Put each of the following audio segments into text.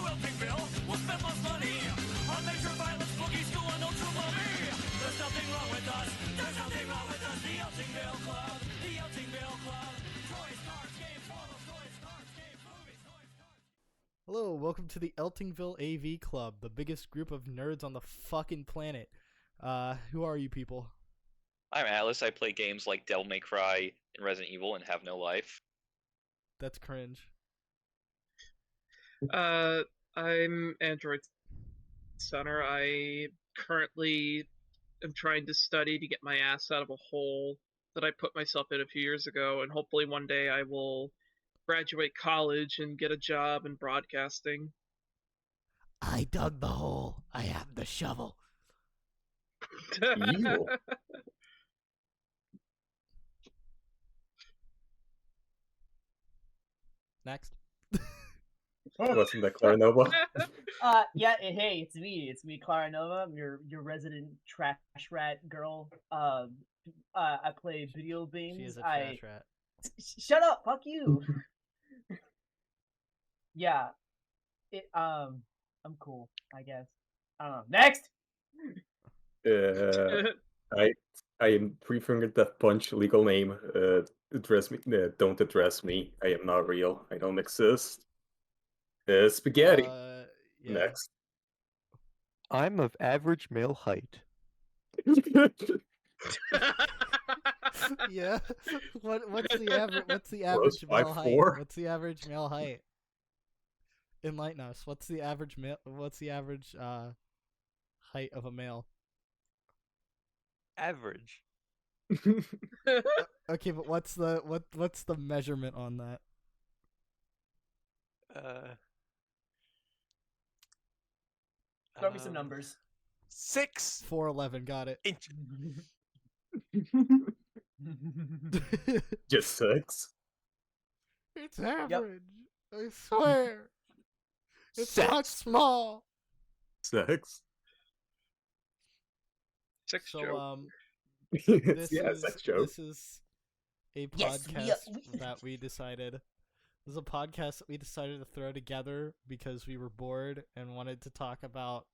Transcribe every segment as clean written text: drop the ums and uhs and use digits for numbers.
Eltingville. We'll spend less money on major violence, boogie, school, and ultra money. There's nothing wrong with us. There's nothing wrong with us. The Eltingville Club. The Eltingville Club. Toys, cars, games, models, toys, cars, games, movies, toys, cars. Hello, welcome to the Eltingville AV Club, the biggest group of nerds on the fucking planet. Who are you people? I'm Atlas. I play games like Devil May Cry and Resident Evil and have no life. That's cringe. I'm Android Center. I currently am trying to study to get my ass out of a hole that I put myself in a few years ago, and hopefully one day I will graduate college and get a job in broadcasting. I dug the hole. I have the shovel. Evil. Next. Wasn't that Clarinova? Hey, it's me, Clara Nova. I'm your resident trash rat girl. I play video games. She is a trash rat. Shut up, fuck you. Yeah, I'm cool, I guess. I don't know. Next. I am Three-Fingered Death Punch, legal name. Address me. Don't address me. I am not real. I don't exist. Spaghetti. Yeah. Next. I'm of average male height. Yeah. What's the average? What's the Gross, average male 5'4". height? What's the average male height? Enlighten us. What's the average male? What's the average height of a male? Average. Okay, but what's the measurement on that? Throw me some numbers. 6'11". Got it. Inch. Just 6. It's average. I swear. It's not small. 6. Sex So joke. this Yeah, is sex joke. this is a Yes, podcast that we decided. This is a podcast that we decided to throw together because we were bored and wanted to talk about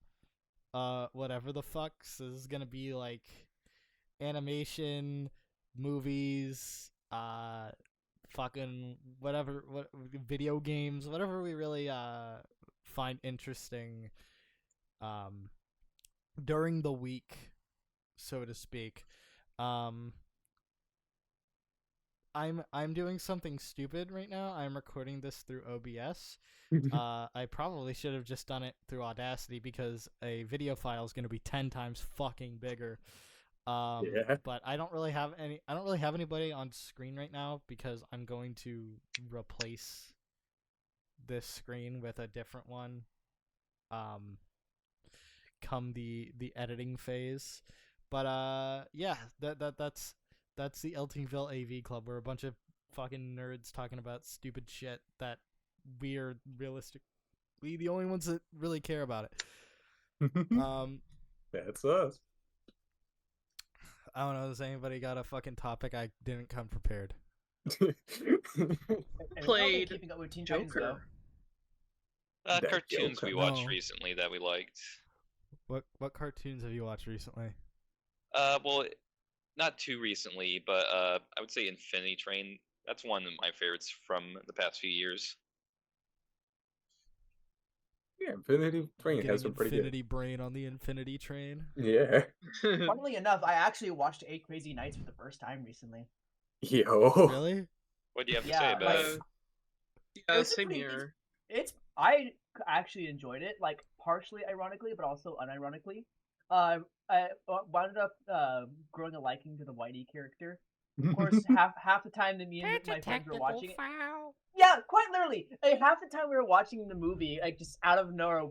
whatever the fucks. This is gonna be like animation, movies, fucking whatever, video games, whatever we really find interesting during the week, so to speak. I'm doing something stupid right now. I'm recording this through OBS. I probably should have just done it through Audacity because a video file is going to be 10 times fucking bigger. Yeah. But I don't really have anybody on screen right now because I'm going to replace this screen with a different one. Come the editing phase. But yeah, that's the Eltingville AV Club. We're a bunch of fucking nerds talking about stupid shit that we are realistically the only ones that really care about it. That's us. I don't know. Does anybody got a fucking topic? I didn't come prepared. Played Keeping Up with Teen Titans, though. That Cartoons Joker. we watched No. recently that we liked. What cartoons have you watched recently? Well, not too recently, but I would say Infinity Train. That's one of my favorites from the past few years. Yeah, Infinity Train has Getting been pretty Infinity Brain on the Infinity Train. good. Yeah. Funnily enough, I actually watched 8 Crazy Nights for the first time recently. Yo. Really? What do you have to Yeah, say about like- it? Yeah, It's a same pretty- here. I actually enjoyed it, like partially ironically, but also unironically. I wound up growing a liking to the Whitey character. Of course, half the time that me and my friends were watching it. Yeah, quite literally. Like, half the time we were watching the movie, like just out of nowhere,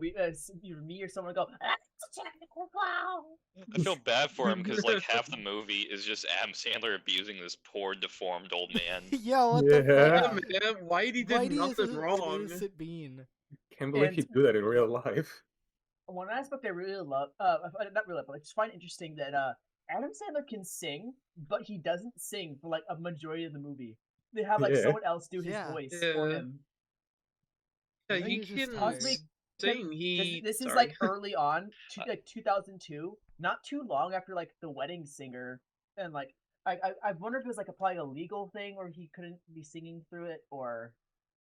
either me or someone would go, "That's a technical foul." I feel bad for him because like half the movie is just Adam Sandler abusing this poor deformed old man. Yeah, what Yeah. the Yeah, fuck? man, Whitey did Whitey is nothing an wrong. innocent bean. Can't believe And- you do that in real life. One aspect I really love, not really, but I just find interesting that Adam Sandler can sing, but he doesn't sing for like a majority of the movie. They have like Yeah. someone else do his Yeah. voice for Yeah. him. Yeah, I think he he's just can tired. saying This is sorry. like early on, like 2002, not too long after like The Wedding Singer, and like I wonder if it was like probably a legal thing, or he couldn't be singing through it, or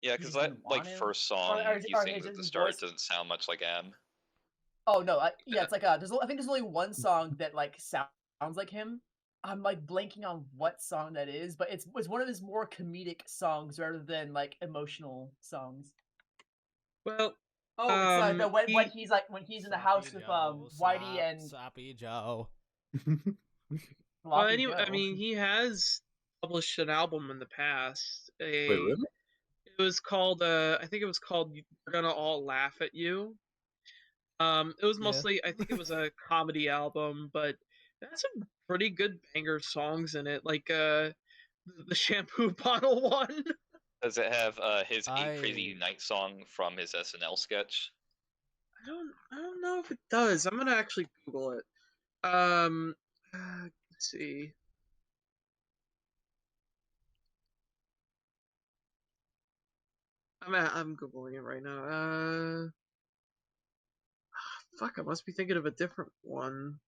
Yeah, he because just that didn't want to. first song he or sings at the his start voice. doesn't sound much like Am. Oh no, yeah, it's like I think there's only one song that like sounds like him. I'm like blanking on what song that is, but it's one of his more comedic songs rather than like emotional songs. Well, Oh, it's he- when he's like when he's in the house with Whitey and Sappy Joe. well, Floppy anyway, I Joe. mean, he has published an album in the past. Wait, really? It was called I think it was called "We're Gonna All Laugh at You." It was Yeah. mostly, I think it was a comedy album, but that's some pretty good banger songs in it, like the shampoo bottle one. Does it have his I- Eight Crazy Nights song from his SNL sketch? I don't know if it does. I'm gonna actually Google it. Let's see. I'm googling it right now. Fuck, I must be thinking of a different one.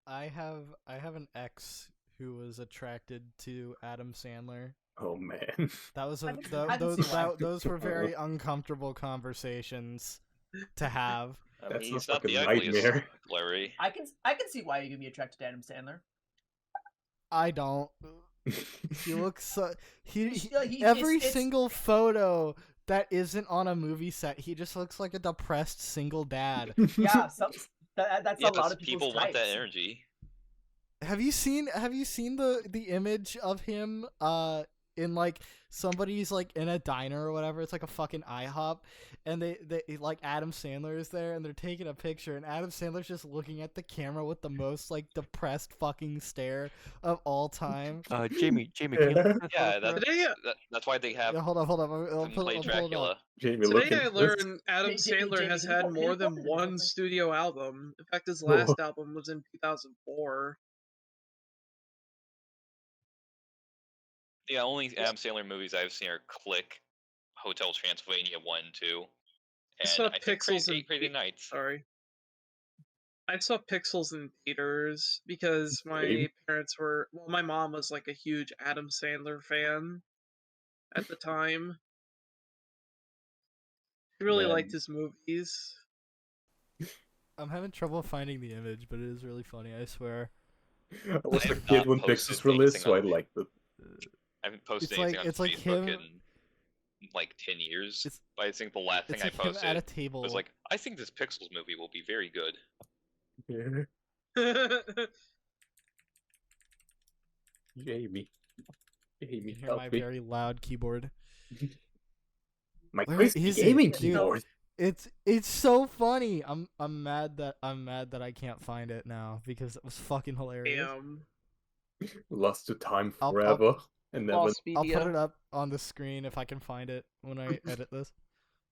I have an ex who was attracted to Adam Sandler. Oh man. That was I a can- tho- I can those see why. those were very uncomfortable conversations to have. I That's mean, a he's not the fucking ugliest, nightmare. Larry. I can see why you can be attracted to Adam Sandler. I don't. He looks so. He's- Every it's- single photo that isn't on a movie set, he just looks like a depressed single dad. Yeah, that's Yeah, a lot of people people's want that types. energy. Have you seen the image of him in like somebody's like in a diner or whatever? It's like a fucking IHOP, and they like Adam Sandler is there and they're taking a picture, and Adam Sandler's just looking at the camera with the most like depressed fucking stare of all time. Jamie, can you look at this Yeah, real quick? Today, That's why they have Yeah, hold on. I'll him pull play it up. Dracula. Jamie, look today I into this. learned Adam Jamie, Sandler has can you had pull- can you more pull than it real one quick? studio album. In fact, his Whoa. last album was in 2004. The only Adam Sandler movies I've seen are Click, Hotel Transylvania 1 and 2, and saw I think Pixels and Eight Crazy Nights. Sorry. I saw Pixels in theaters because my Same. parents were. Well, my mom was like a huge Adam Sandler fan at the time. She really liked Man. his movies. I'm having trouble finding the image, but it is really funny. I swear. I was I a have kid not when posted Pixels released, anything so I on- liked it. I haven't posted It's anything like- on it's like Facebook him- in like 10 years. It's- But I think the last thing It's I like him posted at a table. was like, I think this Pixels movie will be very good. Yeah. Jamie. you Jamie, can hear help my me. very loud keyboard. My Where crispy is it? gaming Dude, keyboard. It's so funny. I'm mad that I can't find it now because it was fucking hilarious. Damn. Lost to time I'll- forever. And then Lost I'll put media. it up on the screen if I can find it when I edit this,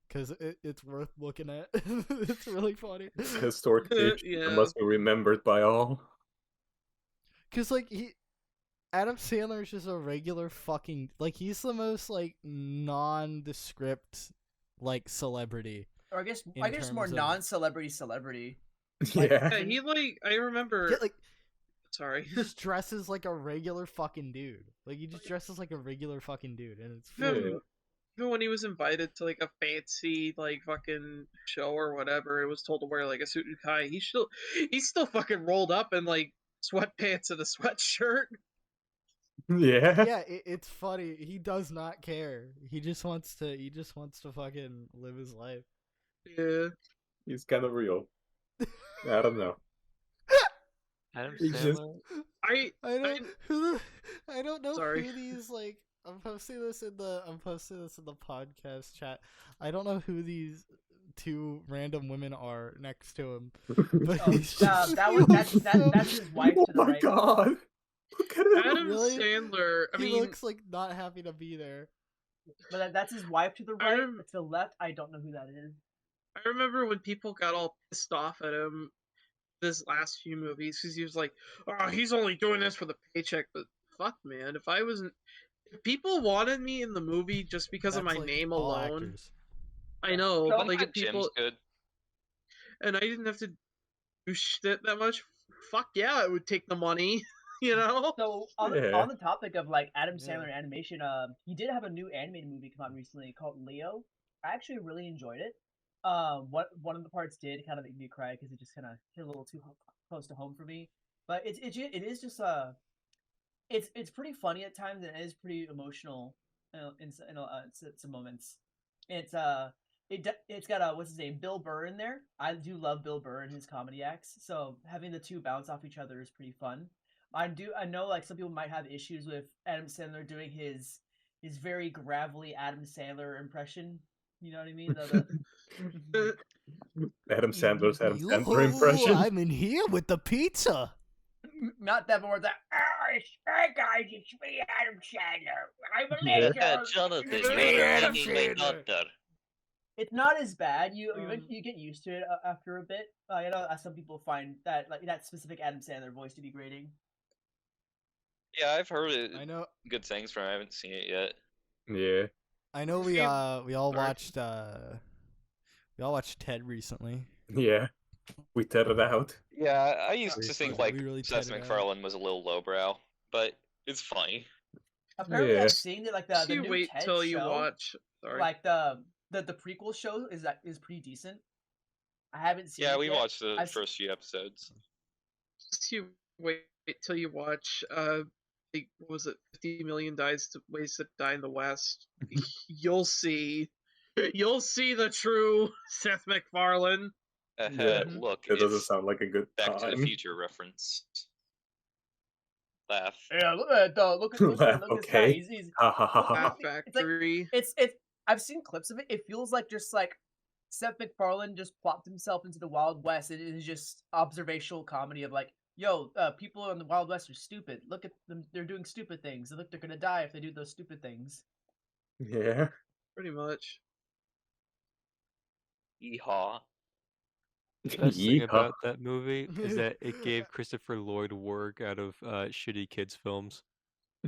because it's worth looking at. It's really funny. it's a historic page Yeah. that must be remembered by all. Cause like Adam Sandler is just a regular fucking like he's the most like nondescript like celebrity. Or I guess In more terms of- non-celebrity celebrity. Yeah. Yeah, he I remember. Yeah, like Sorry. he just dresses like a regular fucking dude. Like he just dresses like a regular fucking dude, and it's Yeah. funny. Even when he was invited to like a fancy like fucking show or whatever, it was told to wear like a suit and tie. He's still fucking rolled up in like sweatpants and a sweatshirt. Yeah. Yeah, it's funny. He does not care. He just wants to fucking live his life. Yeah. He's kind of real. I don't know. Adam He's just- Sandler. I I don't know Sorry. who these like I'm posting this in the podcast chat. I don't know who these two random women are next to him. But Oh, he's that's his wife Oh to the my right. god! Look at him! Adam Really? Sandler. I he mean, looks like not happy to be there. But that's his wife to the I right. rem- To the left, I don't know who that is. I remember when people got all pissed off at him this last few movies because he was like, "Oh, he's only doing this for the paycheck." But fuck, man, if people wanted me in the movie just because of That's, my like, name all alone, actors. I know. So But like, Like if people, Jim's good. and I didn't have to do shit that much, fuck yeah, it would take the money, you know? So Yeah. on the topic of like Adam Yeah. Sandler animation, he did have a new animated movie come out recently called Leo. I actually really enjoyed it. One of the parts did kind of make me cry because it just kind of hit a little too close to home for me. But it is just it's pretty funny at times and it is pretty emotional in some moments. It's it's got what's his name, Bill Burr in there. I do love Bill Burr and his comedy acts, so having the two bounce off each other is pretty fun. I know like some people might have issues with Adam Sandler doing his very gravelly Adam Sandler impression. You know what I mean? Adam Sandler's Adam Sandler impression. I'm in here with the pizza. Not that more that. Hey guys, it's me, Adam Sandler. I'm a laser. Jonathan, It's you're me, Adam eating my Sandler. daughter. It's not as bad. You get used to it after a bit. You know, some people find that like that specific Adam Sandler voice to be grating. Yeah, I've heard it. I know. Good things from it. I haven't seen it yet. Yeah. I know. We all watched Ted recently. Yeah. We ted it out. Yeah, I used We to think fucking- like we really Seth tried it out. MacFarlane was a little lowbrow, but it's funny. Apparently, Yeah. I've seen that like the you new wait Ted till show, you watch. Sorry. like the prequel show is pretty decent. I haven't seen. Yeah, it we yet. watched the I've- first few episodes. Just you wait till you watch. What was it? 50 million ways to die in the West. You'll see. You'll see the true Seth MacFarlane. Yeah. Look, That doesn't it's sound like a good Back to the time. Future reference. Laugh. Yeah, look at look at this guy. Okay. He's Ha ha ha ha. Laugh It's like- Factory. it's I've seen clips of it. It feels like just like Seth MacFarlane just plopped himself into the Wild West. It is just observational comedy of like, yo, people in the Wild West are stupid. Look at them; they're doing stupid things. Look, they're gonna die if they do those stupid things. Yeah. Pretty much. Yeehaw. The best thing Yeehaw. about that movie is that it gave Christopher Lloyd work out of shitty kids films.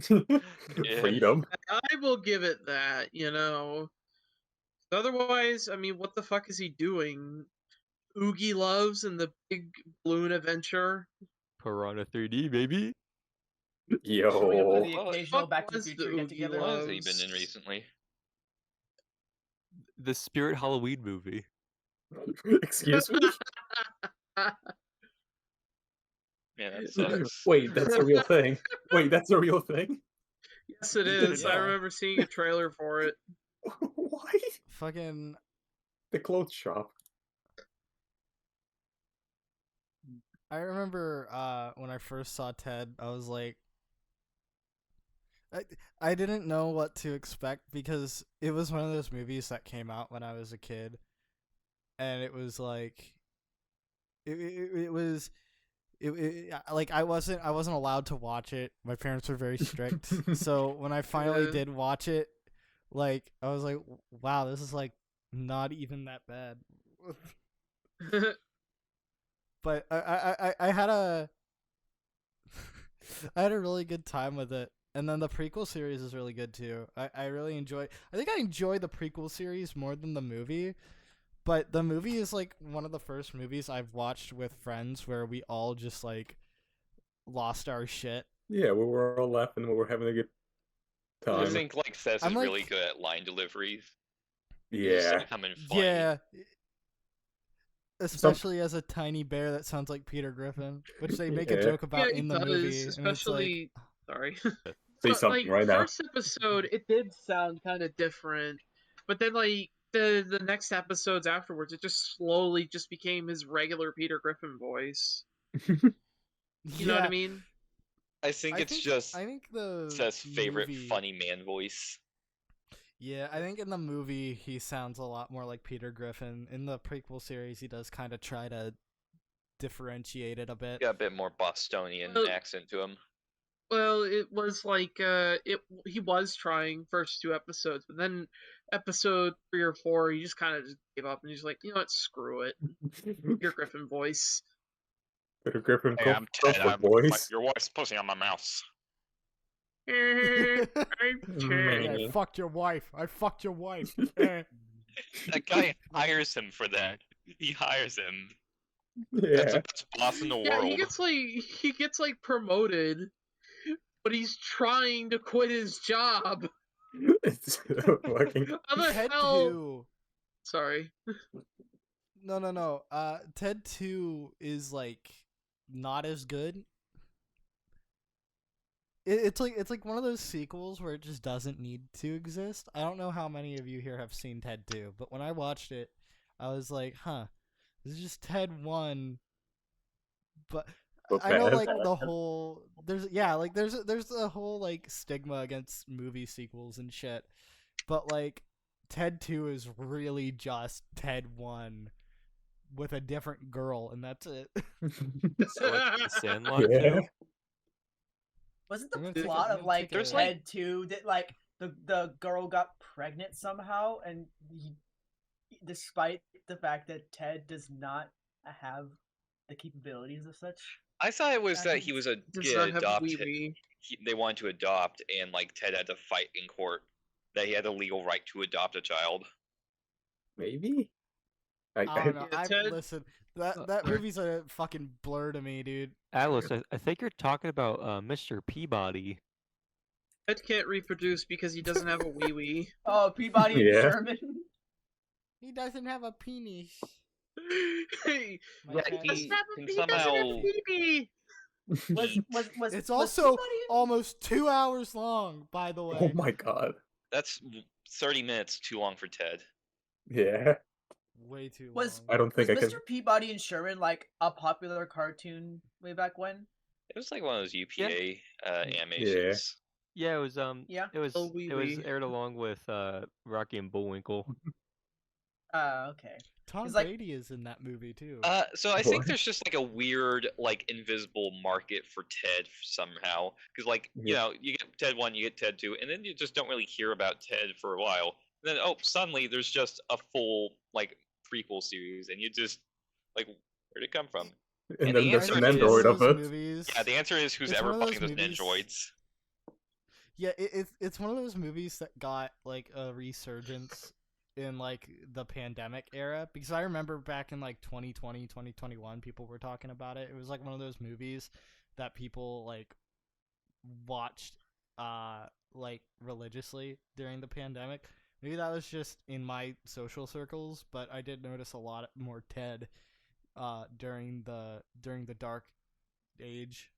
Freedom. I will give it that, you know. Otherwise, I mean, what the fuck is he doing? Oogie Loves and the Big Balloon Adventure? Piranha 3D, baby. For the Yo. occasional fuck Back to the was the Future get Oogie together. What Loves? has he been in recently? The Spirit Halloween movie. Excuse me? Yeah, that sucks. Wait, that's a real thing. Wait, that's a real thing? Yes, it is. I Yeah. remember seeing a trailer for it. Why? Fucking. The clothes shop. I remember when I first saw Ted, I was like, I didn't know what to expect because it was one of those movies that came out when I was a kid, and it was like, it was. Like I wasn't allowed to watch it. My parents were very strict. So when I finally Yeah. did watch it, like I was like, wow, this is like not even that bad. But I had a I had a really good time with it. And then the prequel series is really good too. I really enjoy. I think I enjoy the prequel series more than the movie. But the movie is like one of the first movies I've watched with friends where we all just like lost our shit. Yeah, we were all laughing. We were having a good I time. think like Seth I'm is really like- good at line deliveries. It's Yeah. becoming funny. Yeah. Especially as a tiny bear that sounds like Peter Griffin, which they make a Yeah. joke about Yeah, in he the does, movie. And it's like, especially. Sorry. Say But, something like, right now. first episode, it did sound kind of different, but then like the next episodes afterwards, it just slowly just became his regular Peter Griffin voice. You know what I yeah, mean? I think it's just I think the Seth's favorite movie- funny man voice. Yeah, I think in the movie he sounds a lot more like Peter Griffin. In the prequel series, he does kind of try to differentiate it a bit. Got a bit more Bostonian Well- accent to him. Well, it was like he was trying first two episodes, but then episode 3 or 4, he just kind of just gave up and he's like, you know what, screw it, Peter Griffin voice. Peter Griffin, Hey, I'm Ted. comfort I'm voice. your wife's pussy on my mouse. I'm Man. Ted. I fucked your wife. I fucked your wife. Eh. That guy hires him for that. He hires him. That's Yeah. the best boss in the Yeah, world. he gets like promoted, but he's trying to quit his job. It's fucking. How the Ted hell? 2. Sorry. No. Ted 2 is like not as good. It's like one of those sequels where it just doesn't need to exist. I don't know how many of you here have seen Ted 2, but when I watched it, I was like, huh, this is just Ted 1. But I know bad. like the whole there's a whole like stigma against movie sequels and shit. But like Ted 2 is really just Ted 1 with a different girl, and that's it. So like the Sandlot Yeah. too. Wasn't I'm the gonna take a- plot I'm of gonna like take a- There's, like- Ted 2 that like the girl got pregnant somehow, and despite the fact that Ted does not have the capabilities of such? I thought it was that he was Does not have a adopted. wee. They wanted to adopt, and like Ted had to fight in court that he had the legal right to adopt a child. Maybe. I don't know. Yeah, Ted- Listen, that right. movie's a fucking blur to me, dude. Alice, I think you're talking about Mr. Peabody. Ted can't reproduce because he doesn't have a wee wee. Oh, Peabody and Yeah. Sherman. He doesn't have a penis. Hey, My Yeah, cat he- is- he doesn't have somehow- a pee-pee. Was It's was also Peabody in- almost 2 hours long, by the way. Oh my god. That's 30 minutes too long for Ted. Yeah. Way too Was- long. I don't was think I can. Mr. Peabody and Sherman like a popular cartoon way back when? It was like one of those UPA animations. Yeah. Yeah, it was Yeah. it was Oh, wee it was wee. aired along with Rocky and Bullwinkle. Okay. Tom it's like- Brady is in that movie too. So I think What? there's just like a weird, like invisible market for Ted somehow, because like you Yeah. know, you get Ted 1, you get Ted 2, and then you just don't really hear about Ted for a while. And then suddenly there's just a full like prequel series, and you just like, where'd it come from? And And then the there's answer an is- android of Those it. movies, Yeah, the answer is who's It's ever one of buying those those movies- androids. yeah, it's one of those movies that got like a resurgence in like the pandemic era, because I remember back in like 2020, 2021, people were talking about it. It was like one of those movies that people like watched like religiously during the pandemic. Maybe that was just in my social circles, but I did notice a lot more Ted during the dark age.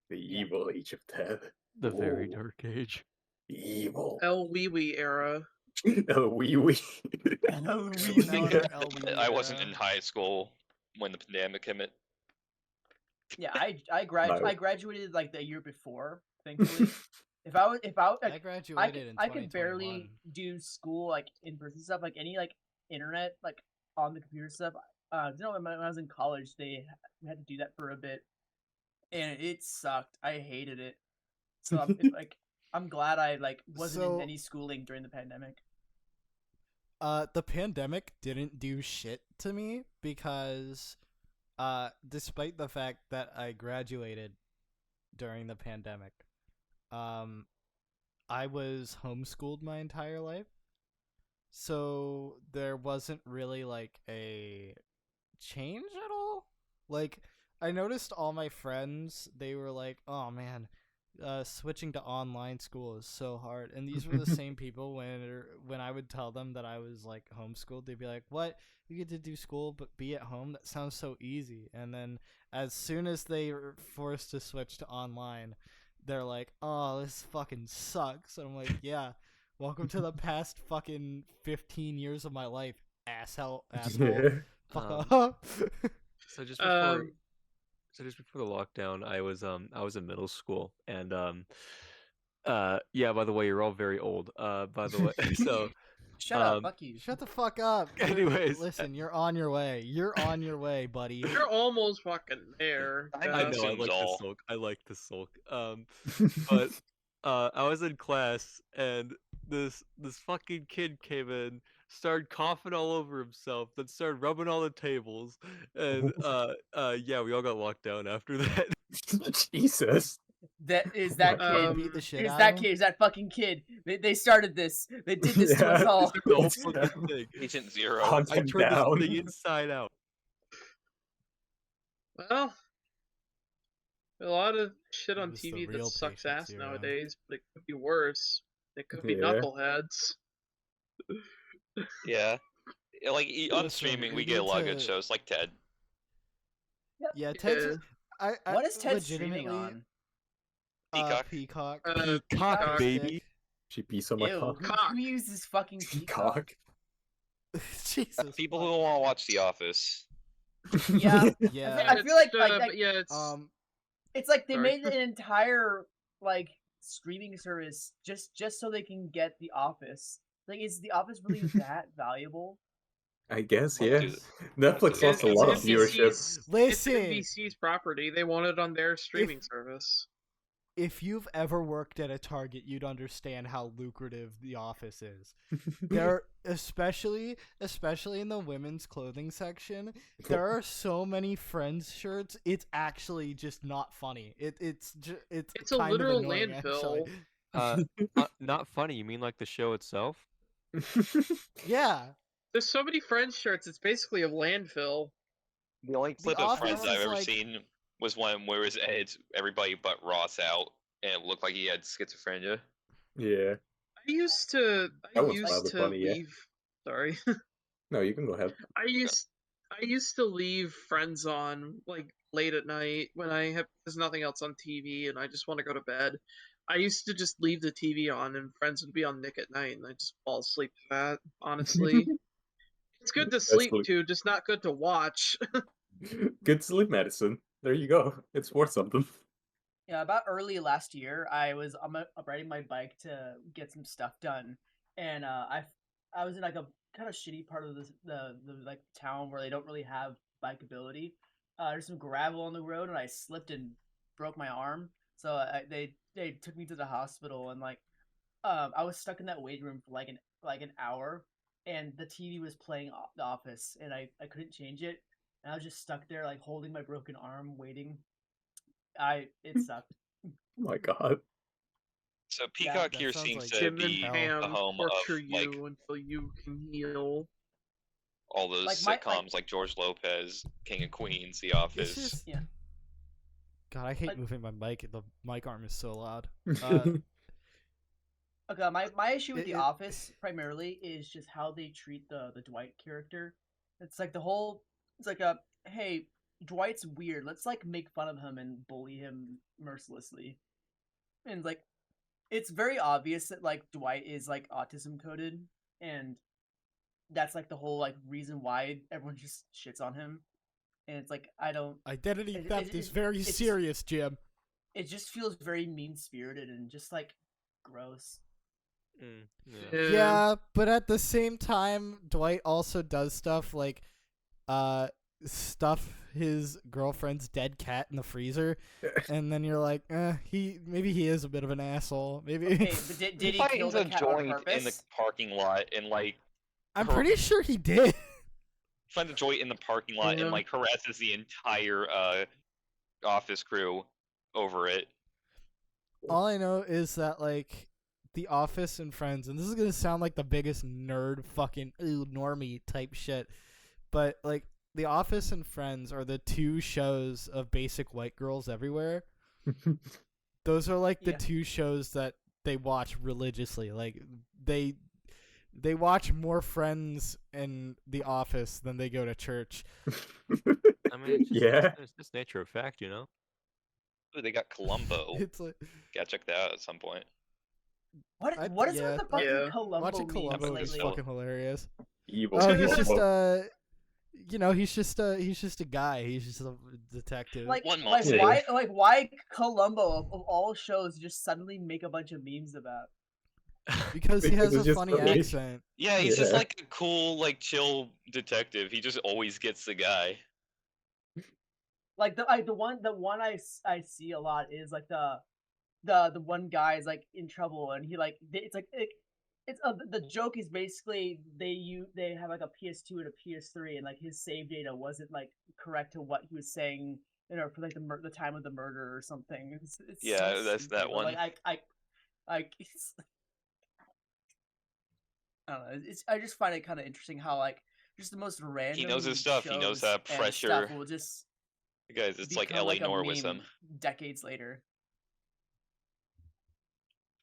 The evil age of Ted. The very Whoa. dark age. Evil. El wee wee era. Oh, wee wee. No, Another LB I wasn't era. in high school when the pandemic hit. Yeah, I graduated like the year before, thankfully. if I I like, graduated in I could barely 2021. do school like in person stuff, like any like internet like on the computer stuff. You know, when I was in college, they had to do that for a bit, and it sucked. I hated it. So I'm glad I like wasn't So- in any schooling during the pandemic. The pandemic didn't do shit to me because, despite the fact that I graduated during the pandemic, I was homeschooled my entire life. So there wasn't really like a change at all. Like, I noticed all my friends, they were like, oh man, switching to online school is so hard. And these were the same people when I would tell them that I was like homeschooled, they'd be like, what? You get to do school but be at home? That sounds so easy. And then as soon as they were forced to switch to online, they're like, oh, this fucking sucks. And I'm like, yeah, welcome to the past fucking 15 years of my life, asshole. Yeah. Fuck off. So just before Um, so just before the lockdown, I was in middle school, and yeah, by the way, you're all very old. By the way, so Shut up, fuck you. Shut the fuck up. Anyways. Listen, you're on your way. You're on your way, buddy. You're almost fucking there. I I know, know, I Seems like all. to sulk. I like to sulk. But I was in class, and this fucking kid came in, started coughing all over himself, then started rubbing all the tables, and yeah, we all got locked down after that. Jesus. That is Oh that my kid. God. Beat the shit Is out that of him? kid? Is that fucking kid? They started this. They did this to us Yeah. all. The whole It's fucking thing. Agent Zero. Hunt I him turned this down. thing inside out. Well, a lot of shit It on was the TV that real sucks Patient ass Zero. nowadays, but it could be worse. It could be Yeah. knuckleheads. Yeah. Like on Listen, streaming, we we get a need lot of good to- shows like Ted. Yeah, Ted's. Yeah. I What is Ted streaming legitimately, on? Peacock. Peacock. Peacock, Peacock, baby. Stick. She pees on my Ew, cock. who uses fucking Peacock? Cock. Jesus. People fuck. who want to watch The Office. Yeah. Yeah. I feel like but yeah, it's it's like they Sorry. made an entire like streaming service just so they can get The Office. Like, is The Office really that valuable? I guess, Let's yeah. do this. Netflix lost a it's lot of viewership. NBC's Listen, It's NBC's property. They want it on their streaming service. if you've ever worked at a Target, you'd understand how lucrative The Office is. There, especially in the women's clothing section, there are so many Friends shirts. It's actually just not funny. It's It's a kind literal of annoying, landfill. actually. Not funny. You mean like the show itself? Yeah, There's so many Friends shirts. It's basically a landfill. The only The clip of Office Friends I've is ever like- seen was one where it had everybody but Ross out, and it looked like he had schizophrenia. Yeah. I used to That was rather funny, yeah. leave. Sorry. No, you can go ahead. I used to leave Friends on like late at night when there's nothing else on TV and I just want to go to bed. I used to just leave the TV on and Friends would be on Nick at night and I just fall asleep to that. Honestly, it's good to That's sleep cool. to, just not good to watch. Good sleep medicine. There you go. It's worth something. Yeah, about early last year, I was riding my bike to get some stuff done, and I was in like a kind of shitty part of the like town where they don't really have bikeability. There's some gravel on the road, and I slipped and broke my arm. So they took me to the hospital, and like I was stuck in that waiting room for like an hour, and the TV was playing The Office, and I couldn't change it, and I was just stuck there like holding my broken arm, waiting. It sucked. Oh my god. So Yeah, Peacock that here sounds seems like to Jim and be hell. Pam the home torture of like you until you can heal. all those Like, sitcoms like George Lopez, King of Queens, The It's Office. just Yeah. God, I hate Like- moving my mic. The mic arm is so loud. Okay, my issue with It- The it- Office primarily is just how they treat the Dwight character. It's like it's like hey, Dwight's weird. Let's like make fun of him and bully him mercilessly. And like it's very obvious that like Dwight is like autism coded and that's like the whole like reason why everyone just shits on him. And it's like I don't Identity it- theft is it- very it's- serious, Jim. it just feels very mean spirited and just like gross. Yeah. Yeah, but at the same time, Dwight also does stuff like stuff his girlfriend's dead cat in the freezer, and then you're like, maybe he is a bit of an asshole. Maybe Okay, but did he kill finds the a cat on joint in the purpose? parking lot and like I'm pretty sure he did. finds a joint in the parking lot Yeah. and like harasses the entire office crew over it. All I know is that like The Office and Friends, and this is gonna sound like the biggest nerd fucking normie type shit, but like The Office and Friends are the two shows of basic white girls everywhere. Those are like the Yeah. two shows that they watch religiously. Like they watch more Friends and The Office than they go to church. I mean, it's just, Yeah. it's just nature of fact, you know. Ooh, they got Columbo. It's like Gotta check that out at some point. What is yeah, with the fucking Yeah. Columbo watching memes Columbo is lately? fucking hilarious. Evil. Oh, he's Columbo. just he's just a guy. He's just a detective. Like, One like month. why Columbo of all shows just suddenly make a bunch of memes about? because he Because has it's a just funny funny. accent. Yeah, he's just Yeah. like a cool, like chill detective. He just always gets the guy. Like the one I see a lot is like the one guy is like in trouble and he like it's like it's the joke is basically they have like a PS2 and a PS3 and like his save data wasn't like correct to what he was saying for like the time of the murder or something. It's Yeah, so that's that stupid, but, one. Like it's, I don't know. I just find it kind of interesting how like just the most random. He knows his stuff. He knows shows how and pressure. stuff will just Guys, it's like become LA like a Noir with meme him. decades later.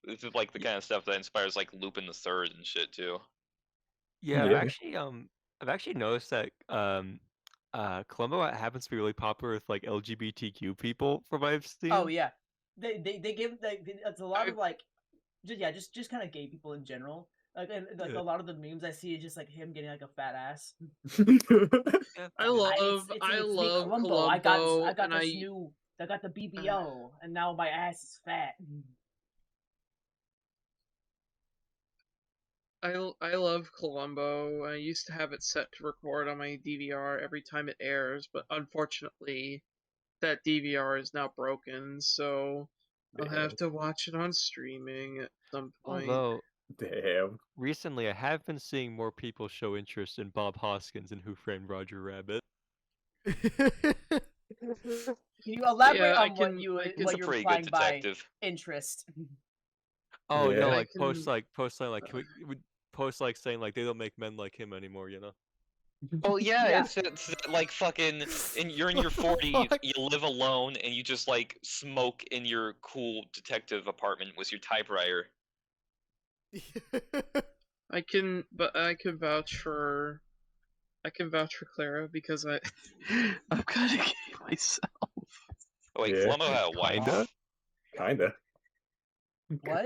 This is like the kind of stuff that inspires like Lupin the Third and shit too. Yeah, Yeah. I've actually noticed that Columbo happens to be really popular with like LGBTQ people from what I've seen. Oh yeah, they give it's a lot of like just kind of gay people in general. Like and like Yeah. a lot of the memes I see is just like him getting like a fat ass. Yeah. I love It's me, Columbo. Columbo, I got and this new. I got the BBO, and now my ass is fat. I love Columbo. I used to have it set to record on my DVR every time it airs, but unfortunately, that DVR is now broken, so I'll have to watch it on streaming at some point. Although Damn. recently I have been seeing more people show interest in Bob Hoskins and Who Framed Roger Rabbit. Can you elaborate Yeah, on what you're He's a pretty implying good by detective. interest? Oh Yeah. no, I like post can- like can we would post like saying like they don't make men like him anymore, you know? Oh yeah, Yeah. it's like fucking. And you're in your What the 40s, fuck? you live alone, and you just like smoke in your cool detective apartment with your typewriter. I can vouch for Clara because I'm kind of gay myself. Oh wait, Yeah. Columbo had a wife. Kinda. Kinda. What?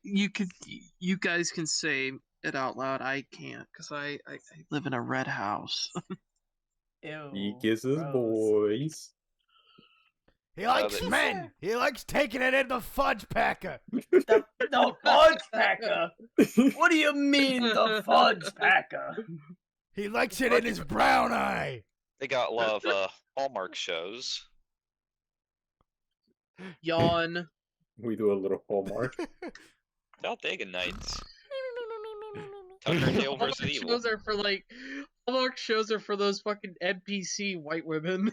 You guys can say it out loud. I can't because I live in a red house. Ew. He kisses gross. boys. He likes they- men. He likes taking it in the fudge packer. The fudge packer. What do you mean the fudge packer? He likes it in his brown eye. They got a lot of Hallmark shows. Yawn. We do a little Hallmark. Talladega Nights. Tucker and Dale Hallmark versus Evil. shows are for like Hallmark shows are for those fucking NPC white women.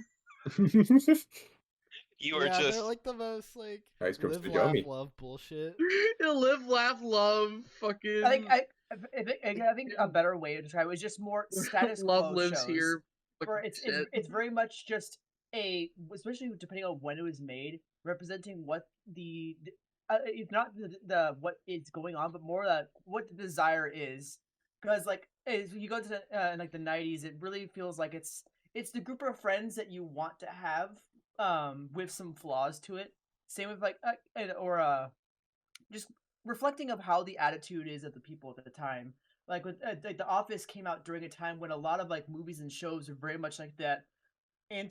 You are Yeah, just they're like the most like Ice cream live, to laugh, yummy. love bullshit. Live, laugh, love. Fucking. I think a better way to describe it is just more status quo love lives shows. here. Where fucking it's shit. it's very much just especially depending on when it was made, representing what it's not the what is going on, but more what the desire is. Because like as you go to in like the 90s, it really feels like it's the group of friends that you want to have, with some flaws to it. Same with like just reflecting of how the attitude is of the people at the time. Like with like The Office came out during a time when a lot of like movies and shows are very much like that, and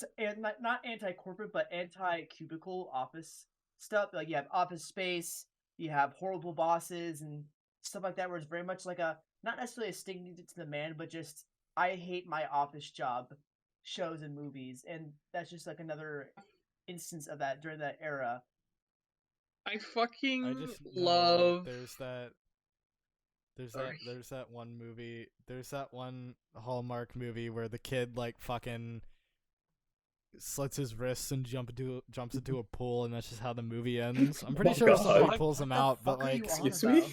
not anti-corporate but anti-cubicle office stuff. Like you have Office Space, you have Horrible Bosses and stuff like that, where it's very much like a not necessarily a stinging to the man, but just I hate my office job shows and movies, and that's just like another instance of that during that era. I fucking I just know love. there's that Sorry. there's that one movie, there's that one Hallmark movie where the kid like fucking slits his wrists and jumps into a pool, and that's just how the movie ends. I'm pretty Oh, sure God. somebody pulls What him the out, but fuck are you like on Excuse me? about?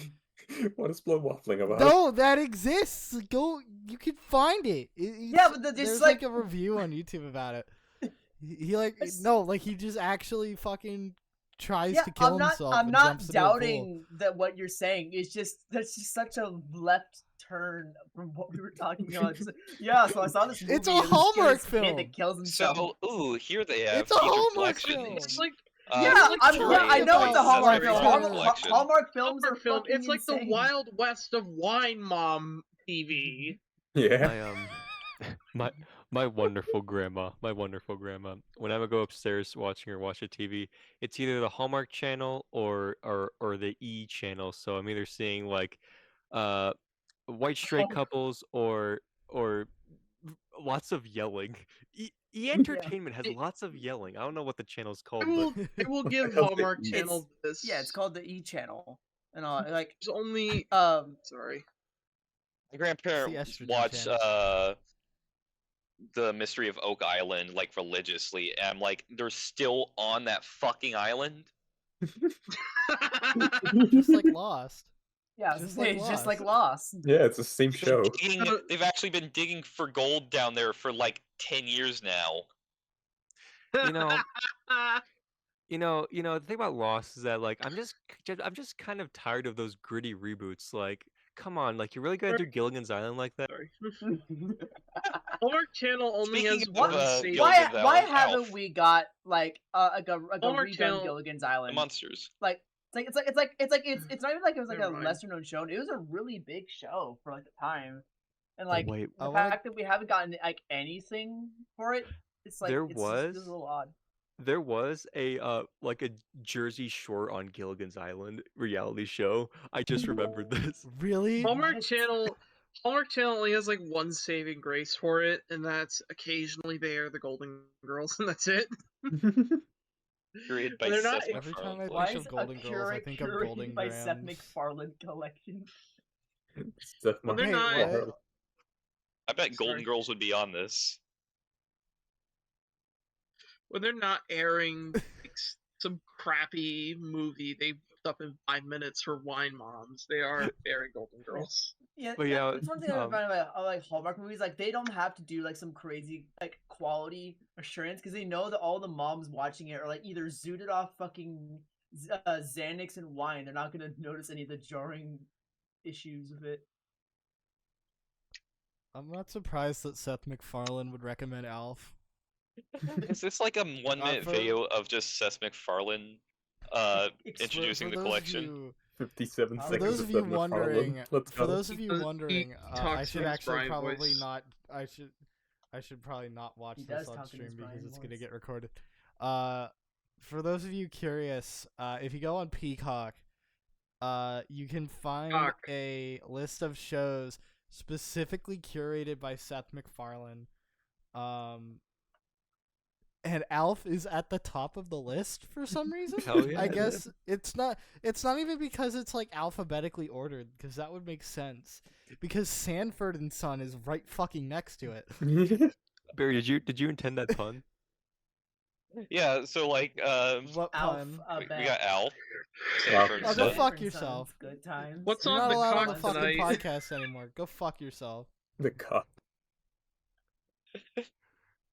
What is Blood waffling about? no, that exists. Go, you can find it. Yeah, but there's there's like like a review on YouTube about it. He like It's- no, like he just actually fucking tries yeah, to kill himself. I'm and not jumps into a pool. doubting that what you're saying. It's just that's just such a left turn from what we were talking about. Just, yeah, so I saw this movie. It's a and this Hallmark kid film. that kills himself. so. Ooh, here they have It's a feature Hallmark collections. film. It's like yeah, like I Sorry, know it's a that's Hallmark very film. Hallmark Hallmark films Hallmark are film. fucking It's like the insane. Wild West of Wine Mom TV. Yeah. My wonderful grandma, when I would go upstairs watching her watch a TV, it's either the Hallmark channel or the E channel. So I'm either seeing like white straight Oh. couples or lots of yelling. E Entertainment has It- lots of yelling. I don't know what the channel's called, I will give Because Hallmark it's- Channel this. Yeah, it's called the E channel, and all like There's only. um. Sorry. My grandparent It's the estrogen watched channel. the Mystery of Oak Island like religiously, and I'm like, they're still on that fucking island. Just like Lost. Yeah, Just it's just like Lost. Lost. Yeah, it's the same They've been show. they've actually been digging for gold down there for like 10 years now. You know, the thing about Lost is that like I'm just kind of tired of those gritty reboots. Like, come on, like you're really gonna do Gilligan's Island like that? Sorry. Hallmark Channel only Speaking has of, one Gilligan's save. Island, Why Alf. haven't we got like a Hallmark redone Channel- Gilligan's The Island? monsters. Like it's not even like it was like Never a mind. lesser known show. It was a really big show for like the time, and like wait, the I wanna- fact that we haven't gotten like anything for it, it's like There it's just a was- little odd. There was a like a Jersey Shore on Gilligan's Island reality show. I just remembered this. Really? Hallmark What? Channel only has like one saving grace for it, and that's occasionally they air the Golden Girls, and that's it. Created by They're not- Seth Every time MacFarlane. I Why think is of Golden a Girls, I curate think of curated Golden by Seth Grams. MacFarlane collection? Seth Well, they're Wait, not- what? I bet Golden Sorry. Girls would be on this. When they're not airing like, some crappy movie they put up in 5 minutes for Wine Moms, they are airing Golden Girls. Yeah, But yeah, it's one thing I um, find about like Hallmark movies. Like they don't have to do like some crazy like quality assurance because they know that all the moms watching it are like either zooted off fucking Xanax and wine. They're not gonna notice any of the jarring issues of it. I'm not surprised that Seth MacFarlane would recommend Alf. Is this like a 1-minute for- video of just Seth MacFarlane introducing For the those of collection? you- 57 For For seconds those of of you Seth MacFarlane. wondering, Let's for go. those of you He wondering, I talks should in his actually Brian probably voice. not. I should probably not watch He this does on talk in his stream because Brian it's gonna voice. get recorded. For those of you curious, if you go on Peacock, you can find Peacock. a list of shows specifically curated by Seth MacFarlane. And Alf is at the top of the list for some reason. Hell yeah. I guess it's not even because it's like alphabetically ordered, because that would make sense. Because Sanford and Son is right fucking next to it. Barry, did you intend that pun? Yeah, so like What Alf, pun? we got Alf. Wow. Sanford Oh, and go Son. fuck yourself. Good times. What's You're on not the allowed on cock the fucking tonight? podcast anymore. Go fuck yourself. The cop.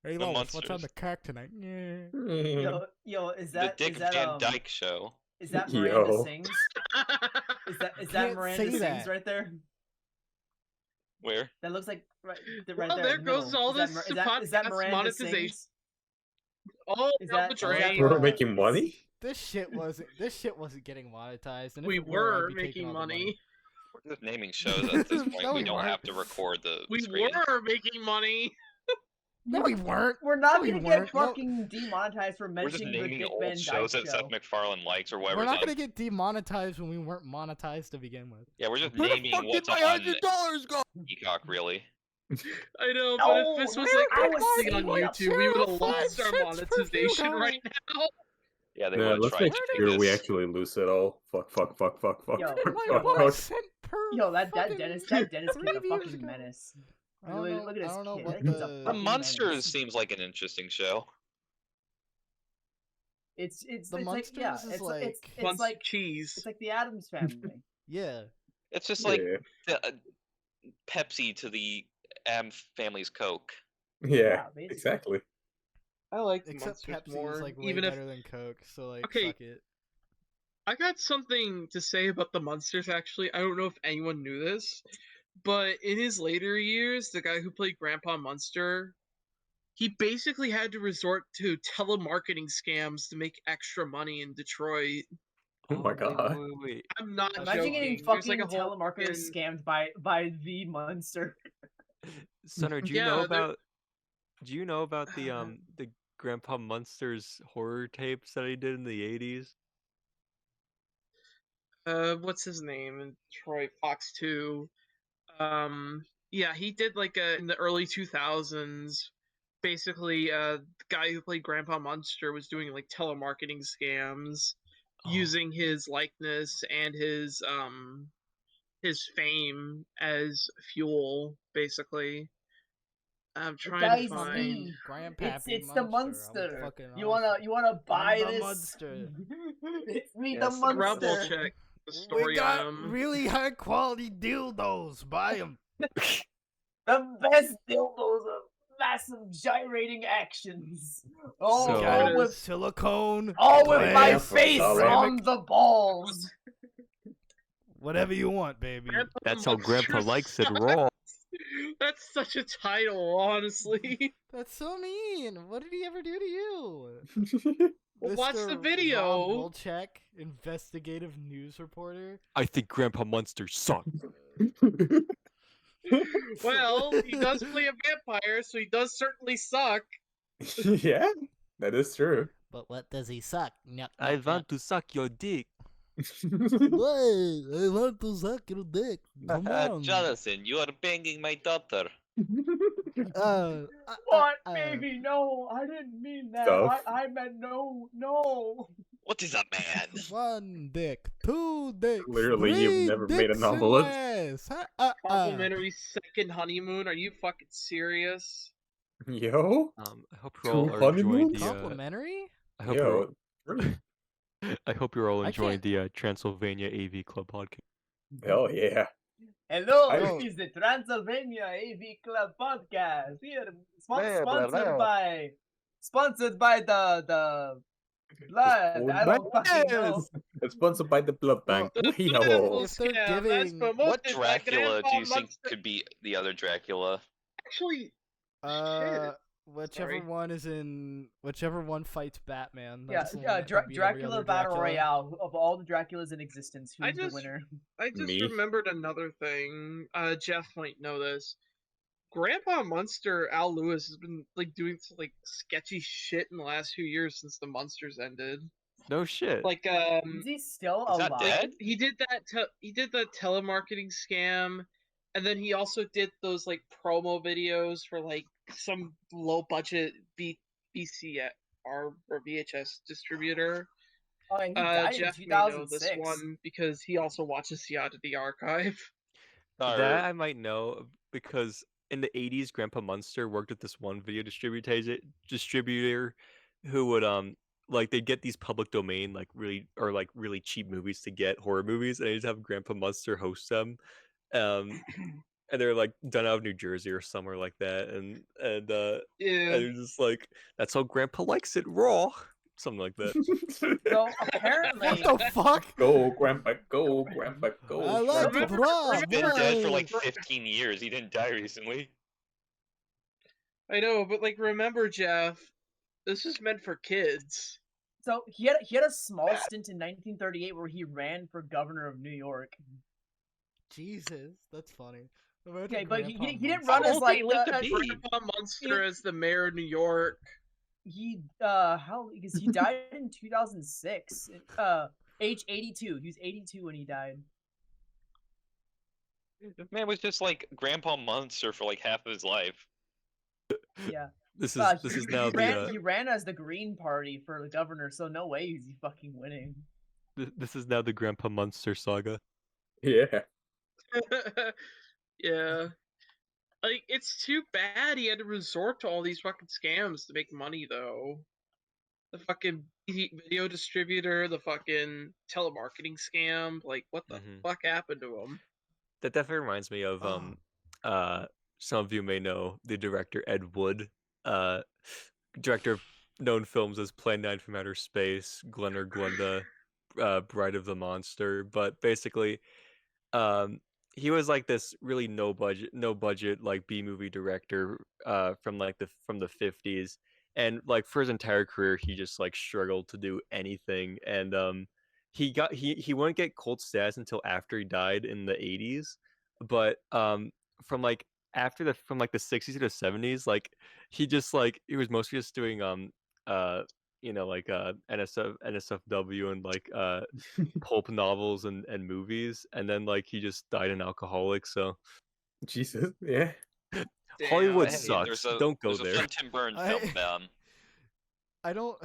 Hey, The Lois, what's on Monsters. the cock tonight? Yeah. Yo, is The that Dick is that Van Dyke Show. is that Miranda Yo. sings? Is that Can't Miranda say sings that. right there? Where? That looks like right there. Well, in there the goes middle. all Is that this Mir- is that podcast Miranda monetization. sings? Oh, Is down that- the is that, drain. We're making money? This shit wasn't getting monetized. And if We it were, I'd were be taking making all the money. We're just naming shows at this point. No, we we don't weren't. have to record the We screen. were making money. No, we weren't. We're not No, we gonna weren't. get No. fucking demonetized for We're just mentioning the naming Dick old Van shows Dyke that show. Seth MacFarlane likes or whatever. We're not gonna get demonetized when we weren't monetized to begin with. Yeah, we're just Where the naming fuck did what's my on $100 go? Peacock, really. I know, but No, if this was where like did posting my on YouTube, we would have lost our 5 cents per monetization view right now. Yeah, they Yeah, would let's try make to do sure we this. actually lose it all. Fuck. Yo, My fuck. 1 cent per. Yo, that fucking Dennis kid's a reviews fucking ago. menace. I don't know. Look at I this don't know kid. what That kid's a the- The fucking Munsters menace. seems like an interesting show. It's The it's like Munsters yeah, is it's like- it's like cheese. it's like the Adams Family. Yeah. It's just like Yeah. the, Pepsi to the family's Coke. Yeah, basically. exactly. I like the Except Munsters Pepsi more, is like way even if better than Coke, so like Okay. fuck it. I got something to say about the Munsters, actually. I don't know if anyone knew this, but in his later years, the guy who played Grandpa Munster, he basically had to resort to telemarketing scams to make extra money in Detroit. Oh my wait, god. wait. I'm not Imagine joking. getting There's fucking like a whole telemarketers fucking- scammed by the Munster. Sonner, do you Yeah, know they're- about the Grandpa Munster's horror tapes that he did in the 80s? What's his name in Detroit? Fox 2. Yeah, he did like in the early 2000s. Basically, the guy who played Grandpa Munster was doing like telemarketing scams Oh. using his likeness and his fame as fuel, basically. I'm trying Guys, to find. me. Grandpappy It's the Munster. I'm monster. fucking You awesome. wanna buy the this? Munster. It's me, Yes, the Grumble monster. check the We story got on him. really high quality dildos. Buy them. The best dildos of massive gyrating actions. All, So- all with silicone. all with my Glass, face ceramic. on the balls. Whatever you want, baby. Grandpa That's how Grandpa Monster likes it sucks. raw. That's such a title, honestly. That's so mean. What did he ever do to you? Well, watch the Mr. video. Rob Wolchek, investigative news reporter. I think Grandpa Munster sucks. Well, he does play a vampire, so he does certainly suck. Yeah, that is true. But what does he suck? Nyuk, I nyuk, want to suck your dick. nyuk. Why? I want to suck your dick. Come on. Jonathan, you are banging my daughter. What, baby? No, I didn't mean that. Stuff. I meant no. What is a man? One dick, two dicks. Clearly you've three never made a dicks novelist. in ass. Complimentary second honeymoon? Are you fucking serious? Yo, I hope you all Two are enjoying honeymoons? the. Complimentary? I hope you're all, yo, I hope you're all I enjoying can't- the Transylvania AV Club podcast. hell yeah. Hello, I- this is the Transylvania AV Club podcast. Here, Blah, blah, blah. sponsored by the blood. I don't fucking know. It's sponsored by the blood bank. The We political know. If they're scam that's giving- promoted What by Dracula Grandpa do you think Munster- could be the other Dracula? Actually, Whichever Sorry. one is in, whichever one fights Batman. Yeah, That's the one that could be every Dracula other Battle Dracula. Royale. Of all the Draculas in existence, I who's the just- winner? I just Me? remembered another thing. Jeff might know this. Grandpa Munster, Al Lewis, has been like doing some, like sketchy shit in the last few years since the Munsters ended. No shit. Like Is he still Is that alive? dead? he did that he did the telemarketing scam, and then he also did those like promo videos for like some low budget VCR or VHS distributor. Oh, and he died in Jeff may know this 2006. one because he also watches the Oddity Archive. That I might know because in the 80s, Grandpa Munster worked with this one video distributor who would like they'd get these public domain like really cheap movies to get horror movies, and they'd just have Grandpa Munster host them. And they're like done out of New Jersey or somewhere like that, and Yeah. and it's just like that's how Grandpa likes it raw, something like that. So apparently, What the fuck? Go, Grandpa, go, Grandpa, go. I like Grandpa. it raw. He's been dead for like boy. 15 years. He didn't die recently. I know, but like remember, Jeff, this is meant for kids. so he had a small stint in 1938 where he ran for governor of New York. Jesus, that's funny. Imagine Okay, but he Grandpa didn't Munster. run as Oh, like he lived to the- be Grandpa Munster as the mayor of New York. he because he died in 2006. Age 82. He was 82 when he died. This man was just like Grandpa Munster for like half of his life. Yeah. This Uh, is he, now he ran, the he ran as the Green Party for the governor, so no way is he fucking winning. this is now the Grandpa Munster saga. Yeah. Yeah. Like, it's too bad he had to resort to all these fucking scams to make money, though. The fucking video distributor, the fucking telemarketing scam. Like, what the Mhm. fuck happened to him? That definitely reminds me of some of you may know the director Ed Wood, director of known films as Plan 9 from Outer Space, Glen or Glenda, Bride of the Monster, but basically he was like this really no budget like B movie director from the 50s, and like for his entire career he just like struggled to do anything, and he wouldn't get cult status until after he died in the 80s, but from like from like the 60s to the 70s, like he was mostly just doing NSFW and like pulp novels and movies, and then like he just died an alcoholic. So Jesus, yeah. Hollywood Hey, sucks. there's a- Don't go there's a there. fun Tim Burton I- film about him. I don't.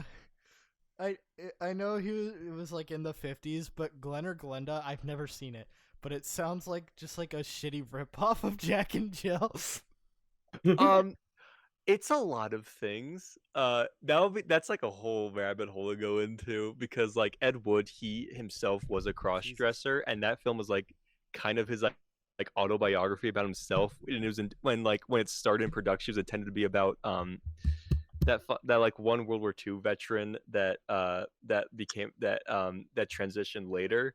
I know it was like in the 50s, but Glen or Glenda, I've never seen it, but it sounds like just like a shitty ripoff of Jack and Jill. It's a lot of things. That's like a whole rabbit hole to go into because like Ed Wood, he himself was a cross dresser, and that film was like kind of his like autobiography about himself. And it was when it started in production, it was intended to be about that like one World War II veteran that transitioned later.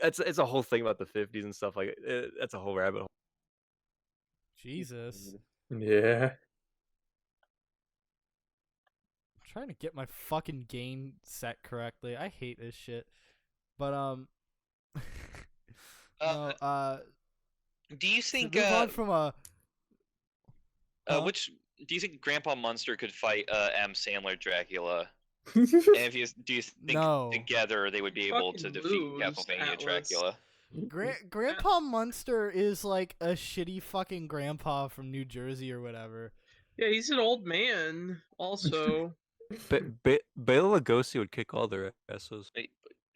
It's a whole thing about the 50s and stuff like it. That's a whole rabbit hole. Jesus. Yeah. I'm trying to get my fucking game set correctly. I hate this shit. But no, Do you to think move on from a which do you think Grandpa Munster could fight Adam Sandler Dracula? Yeah. And do you think No. together they would be able to Fucking defeat lose, Castlevania Atlas. Dracula? Grandpa Munster is like a shitty fucking grandpa from New Jersey or whatever. Yeah, he's an old man. Also, Bela Lugosi would kick all their asses.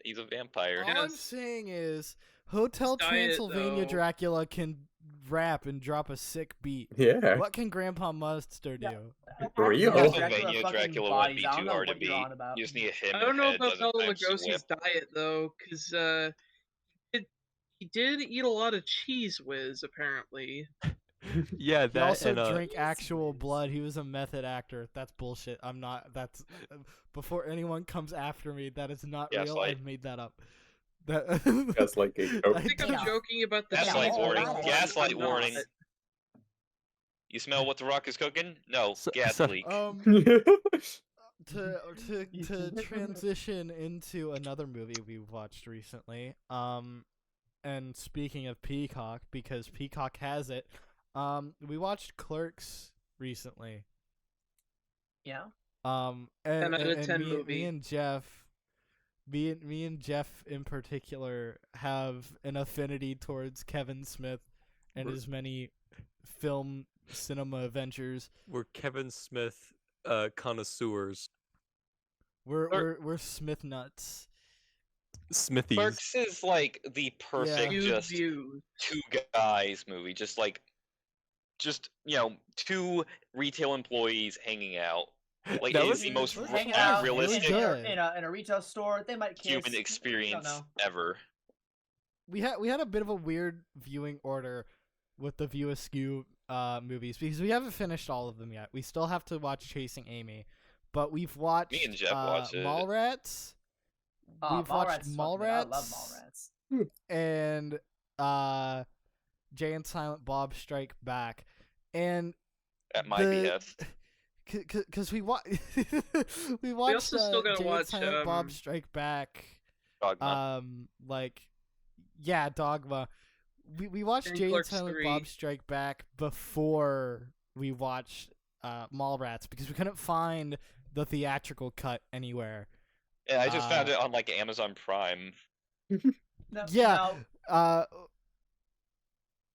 He's a vampire. All I'm Yes. saying is Hotel His diet, Transylvania though. Dracula can rap and drop a sick beat. Yeah. What can Grandpa Munster do? Yeah. Real. Castlevania fucking Dracula wouldn't bodies. be I don't too know hard to what you're beat. on about. You just need to hit him I don't in know the head about dozen Bela times Lugosi's whip. diet though, because he did eat a lot of cheese whiz apparently. Yeah, He that also and drank actual blood. He was a method actor. That's bullshit. I'm not. That's before anyone comes after me. That is not real. Gaslight. I've made that up. That That's like a joke. I think I'm Yeah. joking about the Gaslight cheese warning. whiz. Gaslight I'm not. warning. You smell what the Rock is cooking? No, So- gas so- leak. To transition into another movie we watched recently. And speaking of Peacock, because Peacock has it, we watched Clerks recently. Yeah. And, 10 out of and 10 me movie. and Jeff, me and Jeff in particular have an affinity towards Kevin Smith and his many film cinema ventures. we're Kevin Smith connoisseurs. We're Smith nuts. Smithies. Clerks is like the perfect Huge just views. two guys movie. Just two retail employees hanging out. Like That it was- is the most Hanging out realistic really good. in a retail store. They might kiss. human I don't experience know. ever. We had a bit of a weird viewing order with the View Askew movies because we haven't finished all of them yet. We still have to watch Chasing Amy, but we've watched Me and Jeff watched it. Mallrats. We've watched Mallrats is fucking good. I love Mallrats. and Jay and Silent Bob Strike Back, and At my behest. because we watched we watched also still gotta Jay and watch, Silent Bob Strike Back. Dogma. Dogma. We watched And Jay and Clerks Silent 3. Bob Strike Back before we watched Mallrats because we couldn't find the theatrical cut anywhere. Yeah, I just found it on like Amazon Prime. No, Yeah. no,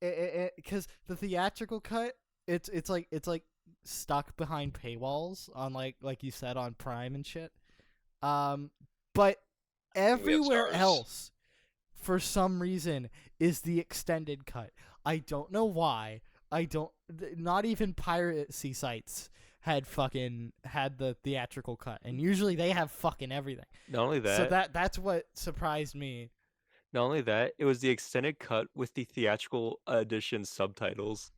Because the theatrical cut, it's like stuck behind paywalls on like you said on Prime and shit. But everywhere stars. else, for some reason, is the extended cut. I don't know why. Not even piracy sites had the theatrical cut, and usually they have fucking everything. Not only that, So that's what surprised me. not only that, it was the extended cut with the theatrical edition subtitles.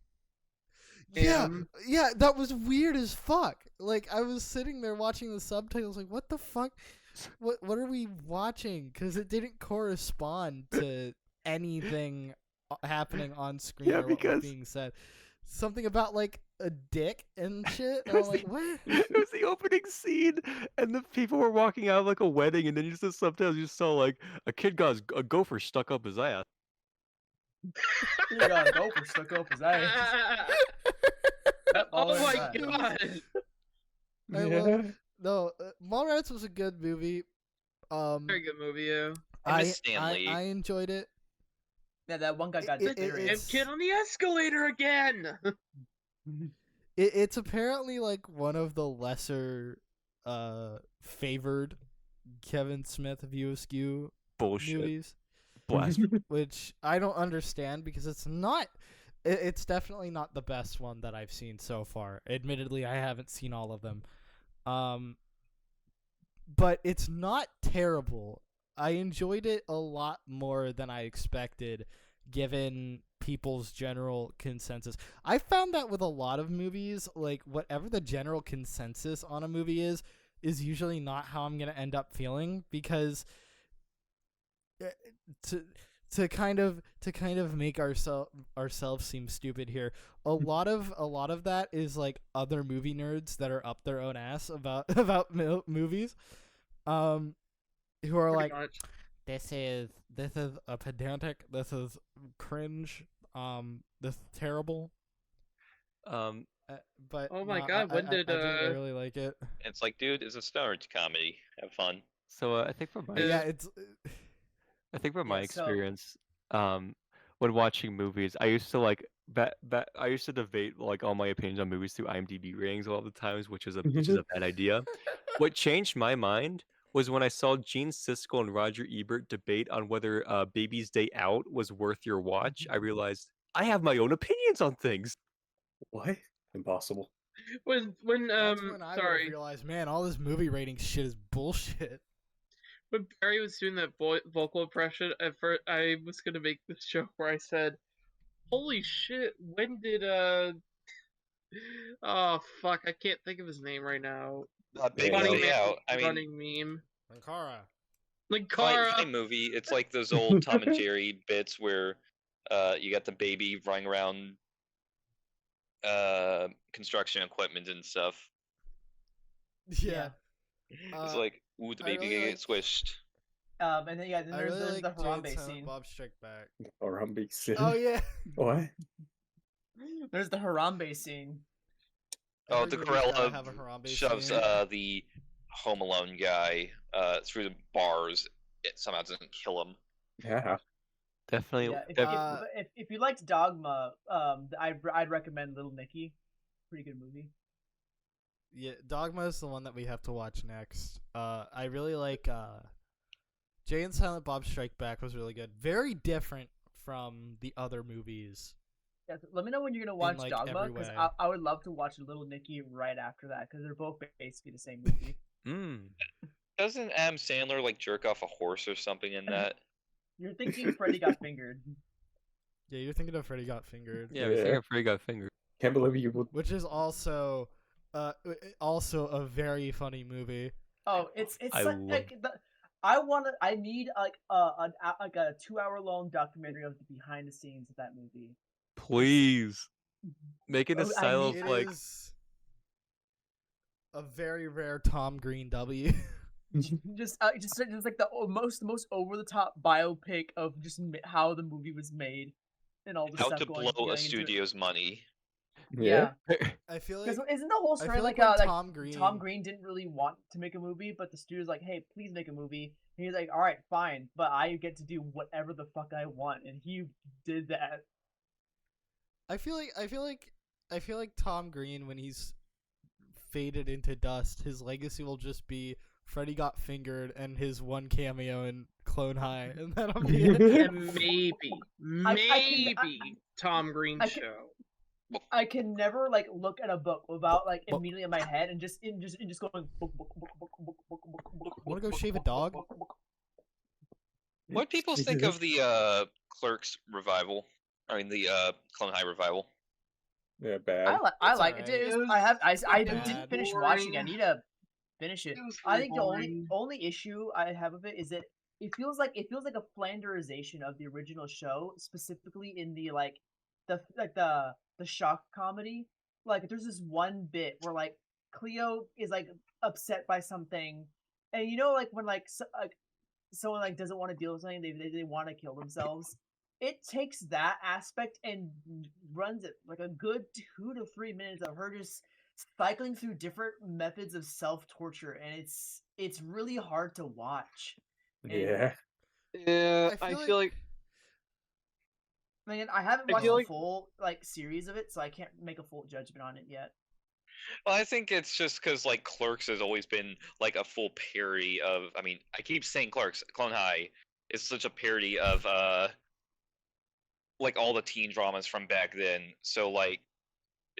Yeah, that was weird as fuck. Like I was sitting there watching the subtitles, like, what the fuck? What are we watching? Because it didn't correspond to anything happening on screen Yeah, or what was because- being said. Something about like a dick and shit. And I'm like, what? It was the opening scene, and the people were walking out of like a wedding, and then just the subtitles you just saw like a kid got a gopher stuck up his ass. you got a gopher stuck up his ass. Oh my God. god! I love- No, Mallrats was a good movie. Very good movie, yeah. I miss Stan Lee. I enjoyed it. Yeah, that one guy got It- delirious. it's- Get on the escalator again. It's apparently like one of the lesser favored Kevin Smith View Askew Bullshit. movies, Blasphemy. which I don't understand because it's not It's definitely not the best one that I've seen so far. Admittedly, I haven't seen all of them. But it's not terrible. I enjoyed it a lot more than I expected, given people's general consensus. I found that with a lot of movies, like whatever the general consensus on a movie is usually not how I'm gonna end up feeling, because to kind of make ourselves seem stupid here, a lot of that is like other movie nerds that are up their own ass about movies, who are Pretty like, much. this is a pedantic, this is cringe, this is terrible. But Oh my no, God, when did, I really like it. It's like, dude, it's a stoner comedy. Have fun. So I think from my Yeah, it's I think from my Yeah, so- experience, when watching movies, I used to like I used to debate like all my opinions on movies through IMDb ratings a lot of the times, which is a bad idea. What changed my mind was when I saw Gene Siskel and Roger Ebert debate on whether Baby's Day Out was worth your watch. I realized I have my own opinions on things. What? Impossible. when that's when I would have sorry, realized, man, all this movie rating shit is bullshit. when Barry was doing that vocal impression, at first I was gonna make this joke where I said, "Holy shit, when did oh fuck, I can't think of his name right now." Baby's Funny Day Out. I mean, running meme. Ankara. Like fine, Kara. movie. It's like those old Tom and Jerry bits where you got the baby running around construction equipment and stuff. Yeah. It's like, ooh, the I baby really gets squished. And then I there's, really there's like the Jade Harambe Silent scene. Bob Strike Back. Or I'm being silly. Oh yeah. What? There's the Harambe scene. Oh, Every the movie's gotta gorilla have a Harambe shoves scene. the Home Alone guy through the bars. It somehow doesn't kill him. Yeah. Definitely. Yeah, if you liked Dogma, I'd recommend Little Nicky. Pretty good movie. Yeah, Dogma is the one that we have to watch next. I really like Jay and Silent Bob Strike Back was really good. Very different from the other movies. Yeah, let me know when you're gonna watch like, Dogma, every because way. I would love to watch Little Nicky right after that, because they're both basically the same movie. Doesn't Adam Sandler like jerk off a horse or something in that? You're thinking Freddy Got Fingered. Yeah, you're thinking of Freddy Got Fingered. Yeah, I was thinking Freddy Got Fingered. Can't believe you would. Which is also a very funny movie. Oh, it's I like I need like a 2-hour long documentary of the behind the scenes of that movie. Please make it a Oh, I style need of It like is a very rare Tom Green W. just like the most over the top biopic of just how the movie was made and all the How stuff to going blow a into it. studio's money. Yeah, I feel because like isn't the whole I story feel like when like Tom Green didn't really want to make a movie, but the studio's like, hey, please make a movie. And he's like, all right, fine, but I get to do whatever the fuck I want, and he did that. I feel like Tom Green, when he's faded into dust, his legacy will just be Freddy Got Fingered and his one cameo in Clone High, and that'll be it. And maybe Tom Green I can- show. I can never like look at a book without like immediately in my head and just going book. Wanna go shave a dog? What people think of the Clerks revival? I mean, the Clone High revival. Yeah, bad. I It's like alright. it. It was I bad. didn't finish watching. I need to finish it. It was I think the boring. only issue I have of it is that it feels like a Flanderization of the original show, specifically in the the shock comedy. Like there's this one bit where like Cleo is like upset by something, and you know like when like someone like doesn't want to deal with something, they want to kill themselves. It takes that aspect and runs it like a good 2 to 3 minutes of her just cycling through different methods of self-torture, and it's really hard to watch. Yeah. Yeah, I I feel feel like- like Man, I haven't I watched feel the like- full like series of it, so I can't make a full judgment on it yet. Well, I think it's just because like Clerks has always been like a full parody of. I mean, I keep saying Clerks, Clone High is such a parody of like all the teen dramas from back then. So like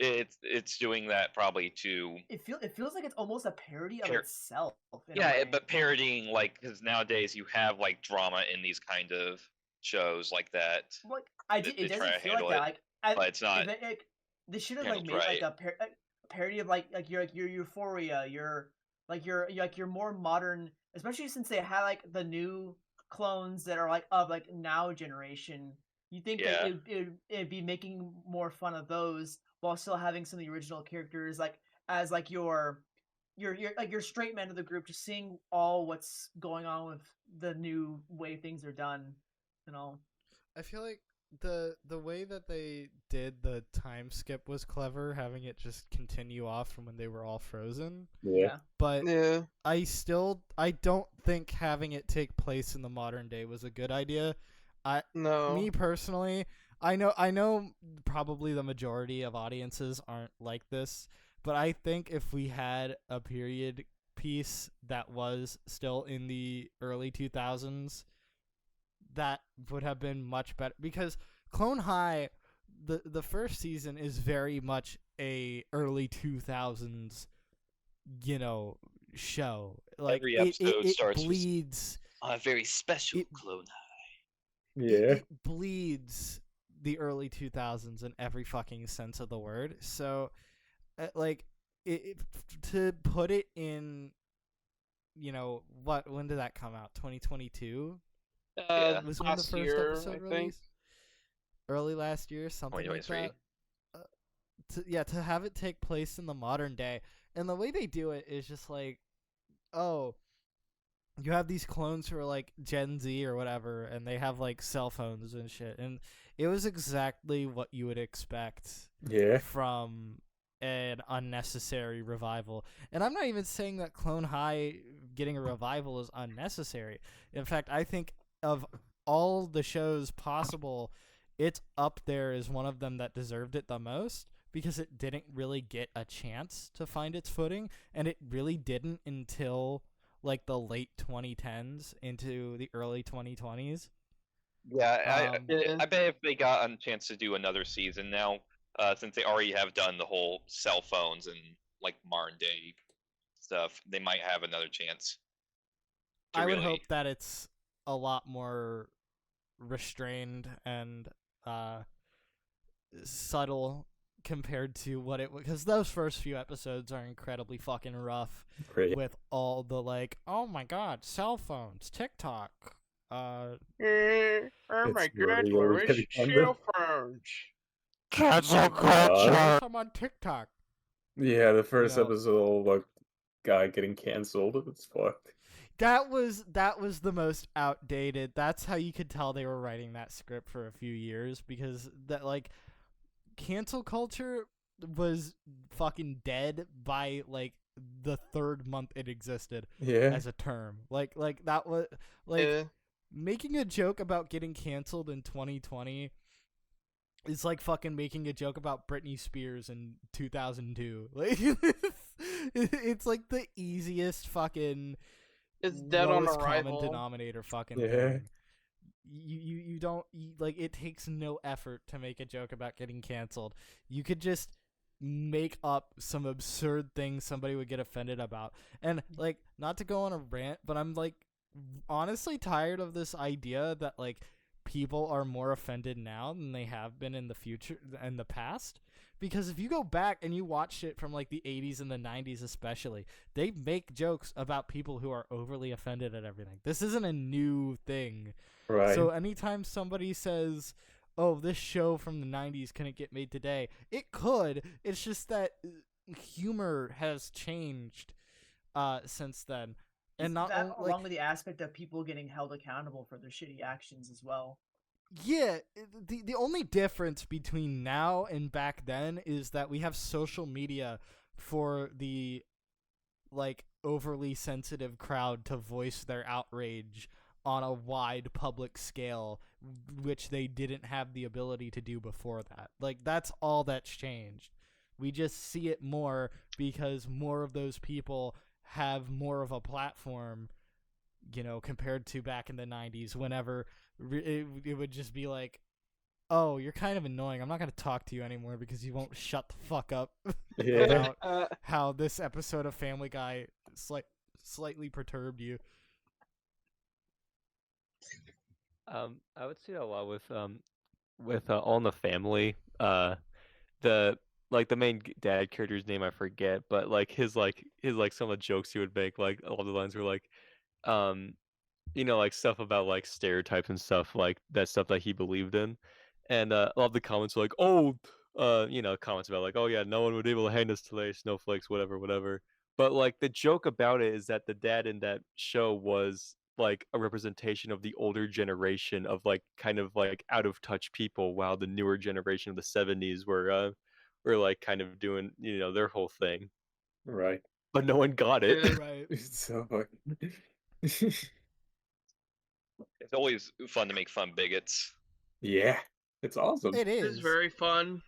it's doing that probably to It feels like it's almost a parody of Par- itself. In a yeah, way. but parodying like because nowadays you have like drama in these kind of shows like that. Like They it try doesn't to feel like handle that. it, Like but it's not they should have like handled made like right. a parody of like your Euphoria, your more modern, especially since they had like the new clones that are like of like now generation. You think that Yeah. it'd be making more fun of those while still having some of the original characters like as like your like your straight man of the group, just seeing all what's going on with the new way things are done, you know. I feel like the way that they did the time skip was clever, having it just continue off from when they were all frozen. Yeah. But Yeah. I don't think having it take place in the modern day was a good idea. No. Me personally, I know probably the majority of audiences aren't like this, but I think if we had a period piece that was still in the early 2000s, that would have been much better, because Clone High, the first season is very much a early 2000s, show. Like Every episode it starts with bleeds a very special it- clone. Yeah. it bleeds the early 2000s in every fucking sense of the word. So like to put it in, when did that come out? 2022 Yeah. was when the Last first year, episode I think. released. Early last year, something like 2023. that. To have it take place in the modern day, and the way they do it is just like, oh, you have these clones who are like Gen Z or whatever, and they have like cell phones and shit, and it was exactly what you would expect Yeah. from an unnecessary revival. And I'm not even saying that Clone High getting a revival is unnecessary. In fact, I think of all the shows possible, it's up there as one of them that deserved it the most, because it didn't really get a chance to find its footing, and it really didn't until like the late 2010s into the early 2020s. Yeah, Yeah. I bet if they got a chance to do another season now, since they already have done the whole cell phones and like modern day stuff, they might have another chance. I would hope that it's a lot more restrained and subtle compared to what it was, because those first few episodes are incredibly fucking rough, Great. with all the like, oh my god, cell phones, TikTok, Oh It's my really god, old where is heavy handed. cell phones? cancel God. I'm on TikTok. Yeah, the first No. episode, like, guy getting cancelled. It's fucked. That was the most outdated. That's how you could tell they were writing that script for a few years, because that like cancel culture was fucking dead by like the third month it existed Yeah. as a term. Like that was like Yeah. making a joke about getting canceled in 2020 is like fucking making a joke about Britney Spears in 2002. Like it's like the easiest fucking It's dead on lowest common arrival. denominator fucking Yeah. thing. You don't like, it takes no effort to make a joke about getting canceled. You could just make up some absurd thing somebody would get offended about. And like, not to go on a rant, but I'm like honestly tired of this idea that like people are more offended now than they have been in the past. Because if you go back and you watch shit from like the 80s and the 90s especially, they make jokes about people who are overly offended at everything. This isn't a new thing. Right. So anytime somebody says, oh, this show from the 90s couldn't get made today, it could. It's just that humor has changed since then. And not that only, along with the aspect of people getting held accountable for their shitty actions as well. yeah, the only difference between now and back then is that we have social media for the like overly sensitive crowd to voice their outrage on a wide public scale, which they didn't have the ability to do before that. Like, that's all that's changed. We just see it more because more of those people have more of a platform, compared to back in the 90s, whenever it would just be like, oh, you're kind of annoying. I'm not gonna talk to you anymore because you won't shut the fuck up Yeah. about how this episode of Family Guy slightly perturbed you. I would see that a lot with All in the Family. The the main dad character's name I forget, but like his some of the jokes he would make, like all the lines were like, um, like stuff about like stereotypes and stuff like that stuff that he believed in, and a lot of the comments were like, oh, comments about like, oh yeah, no one would be able to hang us today, snowflakes, whatever, whatever. But like the joke about it is that the dad in that show was like a representation of the older generation of like kind of like out of touch people, while the newer generation of the 70s were like kind of doing their whole thing, Right. but no one got it. Yeah. Right. It's so funny. It's always fun to make fun bigots. Yeah, it's awesome. It It is is. very fun.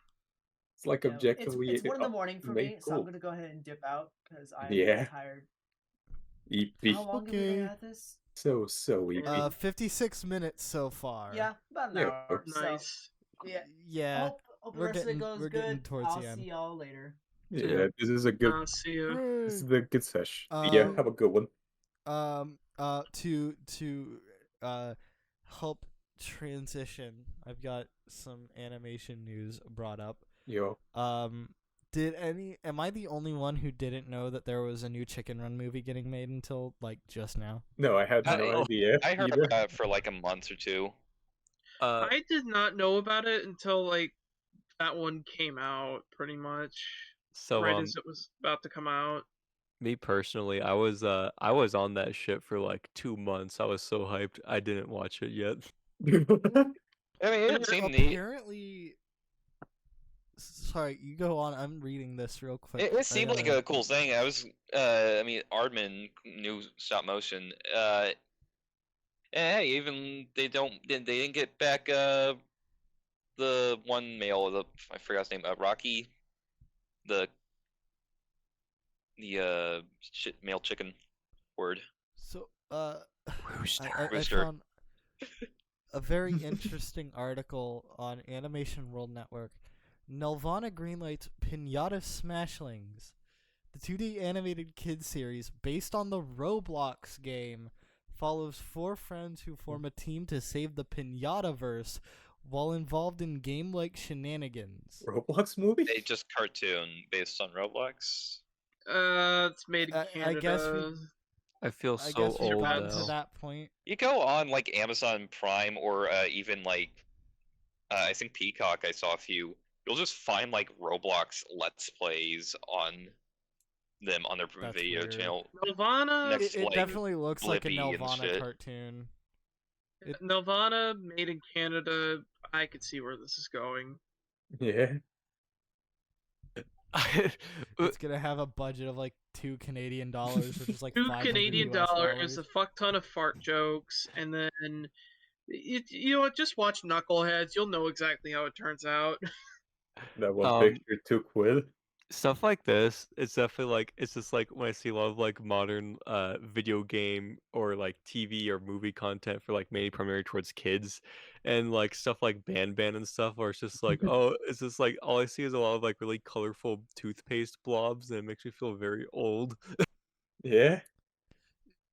It's like Yeah, objectively. it's 1 in the morning for me, so I'm cool. gonna go ahead and dip out because I'm Yeah. tired. EP. How long have we been Okay. at this? So EP. 56 minutes so far. Yeah, about an Yeah. hour. So Nice. yeah, Yeah. hope the we're rest of it getting- goes we're good. getting towards I'll the end. see y'all later. Yeah, this is a good. See ya. This is a good session. Yeah, have a good one. To help transition, I've got some animation news brought up. Yo. Am I the only one who didn't know that there was a new Chicken Run movie getting made until like just now? No, I had no idea. I heard either. about it for like a month or two. I did not know about it until like that one came out, pretty much So right as it was about to come out. me personally, I was on that shit for like 2 months. I was so hyped. I didn't watch it yet. I mean, it seemed neat. Apparently, sorry, you go on. I'm reading this real quick. It seemed like a cool thing. I mean, Aardman knew stop motion. And hey, even they didn't get back the one male, I forgot his name, Rocky, the male chicken word. So, I Rooster. found a very interesting article on Animation World Network. Nelvana greenlights Pinata Smashlings, the 2D animated kids series based on the Roblox game, follows 4 friends who form a team to save the Pinata-verse while involved in game-like shenanigans. Roblox movie? They just cartoon based on Roblox. It's made in I Canada. guess we- I feel I so guess we've old gotten now. to that point. You go on like Amazon Prime or even like I think Peacock. I saw a few. You'll just find like Roblox Let's Plays on them on their That's video weird. channel. Nelvana, Next- It like, definitely looks like a Blippi and Nelvana shit. cartoon. Nelvana, made in Canada. I could see where this is going. Yeah. It's gonna have a budget of like $2 Canadian, which is like $2 $500 Canadian US dollars, a fuck ton of fart jokes, and then you know what? Just watch Knuckleheads. You'll know exactly how it turns out. That one picture took with. Stuff like this, it's definitely like it's just like when I see a lot of like modern video game or like TV or movie content for like mainly primarily towards kids, and like stuff like Ban and stuff, where it's just like oh, it's just like all I see is a lot of like really colorful toothpaste blobs, and it makes me feel very old. Yeah.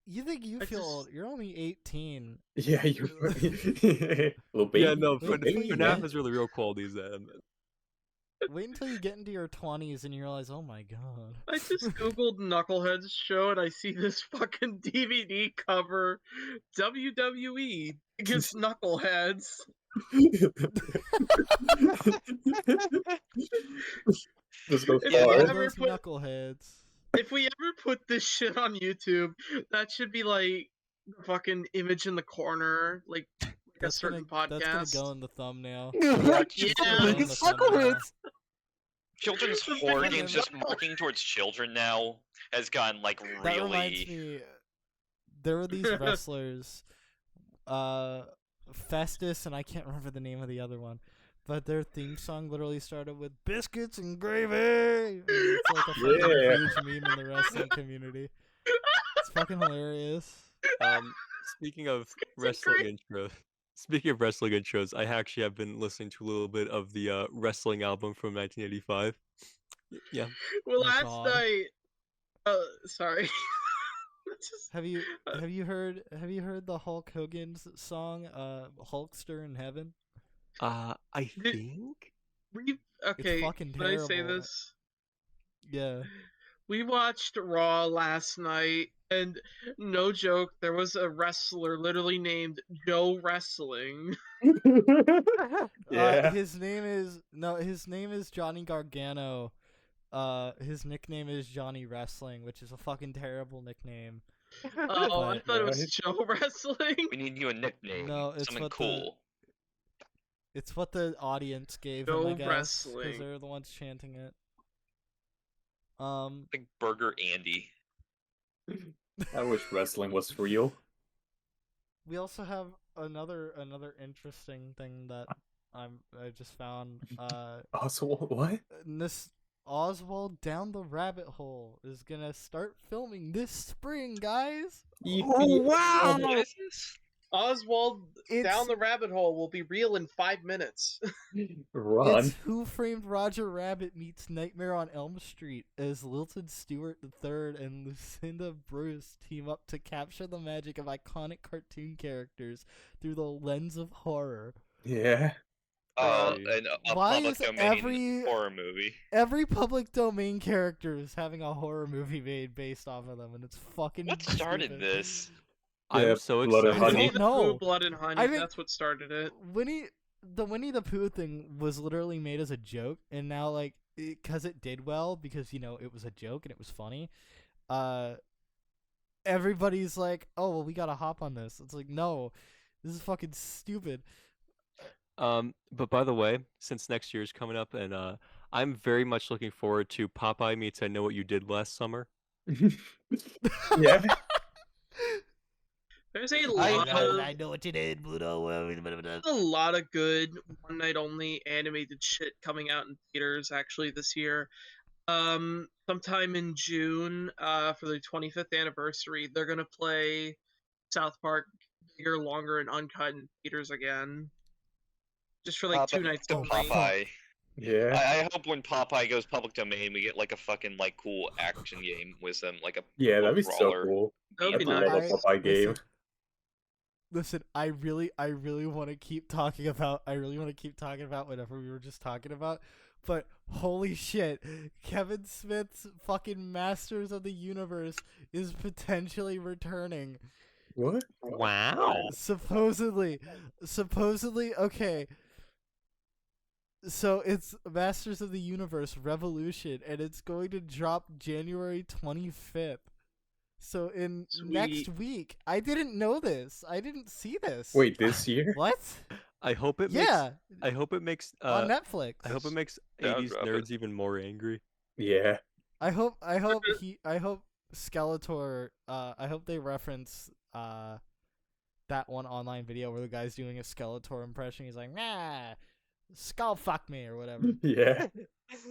You think you I feel just- old? You're only 18. Yeah, you're right. Little baby. Yeah, no, Little baby, FNAF man. is really real qualities then. Wait until you get into your 20s and you realize, oh my god. I just googled Knuckleheads show and I see this fucking DVD cover. WWE against Knuckleheads. This goes If Yeah, we far. ever those put- knuckleheads. If we ever put this shit on YouTube, that should be like the fucking image in the corner, like a certain podcast. That's gonna go in the thumbnail. Yeah. Children's The horror biggest- games just marketing towards children now has gotten like That reminds really. me, there were these wrestlers, Festus, and I can't remember the name of the other one, but their theme song literally started with biscuits and gravy. And it's like a fucking Yeah. huge meme in the wrestling community. It's fucking hilarious. Speaking of wrestling intro, Speaking of wrestling intros, I actually have been listening to a little bit of the wrestling album from 1985. Yeah. Well, Oh, last God. night. Sorry. Just- Have you uh, have you heard the Hulk Hogan's song Hulkster in Heaven? I Did- think. okay, fucking can I say terrible. this? Yeah. We watched Raw last night, and no joke, there was a wrestler literally named Joe Wrestling. Yeah. His name is Johnny Gargano. His nickname is Johnny Wrestling, which is a fucking terrible nickname. Oh, I But- thought it was Right. Joe Wrestling. We need you a nickname. No, it's Something what cool. It's what the audience gave him, Joe I guess, because Wrestling. they're the ones chanting it. Like Burger Andy. I wish wrestling was real. We also have another interesting thing that I just found. Oswald, what? This Oswald Down the Rabbit Hole is gonna start filming this spring, guys. wow! What is this? Oswald It's Down the Rabbit Hole will be real in 5 minutes. Run. It's Who Framed Roger Rabbit meets Nightmare on Elm Street as Lilton Stewart III and Lucinda Bruce team up to capture the magic of iconic cartoon characters through the lens of horror. Yeah. Oh, Uh, a why public is domain every- horror movie. Every public domain character is having a horror movie made based off of them, and it's fucking What started stupid. this? Yeah, I'm so Blood and excited. Honey. Winnie the know. Pooh, Blood and Honey, I think- that's what started it. The Winnie the Pooh thing was literally made as a joke, and now like because it did well because it was a joke and it was funny. Everybody's like, oh well, we gotta hop on this. It's like, no, this is fucking stupid. But by the way, since next year is coming up, and I'm very much looking forward to Popeye meets I Know What You Did Last Summer. Yeah. There's a I lot know- I know what you did, Pluto. a lot of good one night only animated shit coming out in theaters actually this year. Sometime in June, for the 25th anniversary, they're gonna play South Park Bigger, Longer, and Uncut in theaters again. Just for like 2 nights to only. Popeye. Yeah. I hope when Popeye goes public domain, we get like a fucking like cool action game with them, like a Yeah, that'd be so brawler. cool. That would be I'd love nice. a Popeye game. Listen, I really want to keep talking about. Whatever we were just talking about. But holy shit, Kevin Smith's fucking Masters of the Universe is potentially returning. What? Wow. Supposedly, okay. So it's Masters of the Universe Revolution, and it's going to drop January 25th. So in next Sweet. week, I didn't know this. I didn't see this. Wait, this year? What? I hope it makes. Yeah, I hope it makes. on Netflix. I hope it makes Yeah, 80s drop it. nerds even more angry. Yeah. I hope Skeletor. I hope they reference that one online video where the guy's doing a Skeletor impression. He's like, nah, skull fuck me or whatever. Yeah.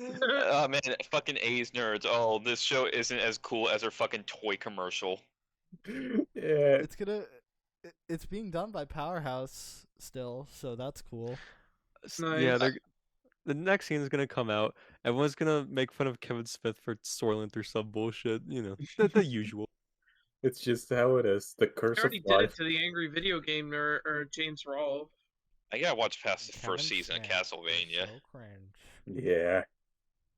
Oh man, fucking A's nerds. Oh, this show isn't as cool as their fucking toy commercial. Yeah. It's being done by Powerhouse still, so that's cool. Yeah, Nice. the next scene is gonna come out. Everyone's gonna make fun of Kevin Smith for soiling through some bullshit. The usual. It's just how it is. The I curse of already did life. it to the Angry Video Game or James Rolfe. I gotta watch past the Kevin first season of Smith is Castlevania. So cringe. Yeah.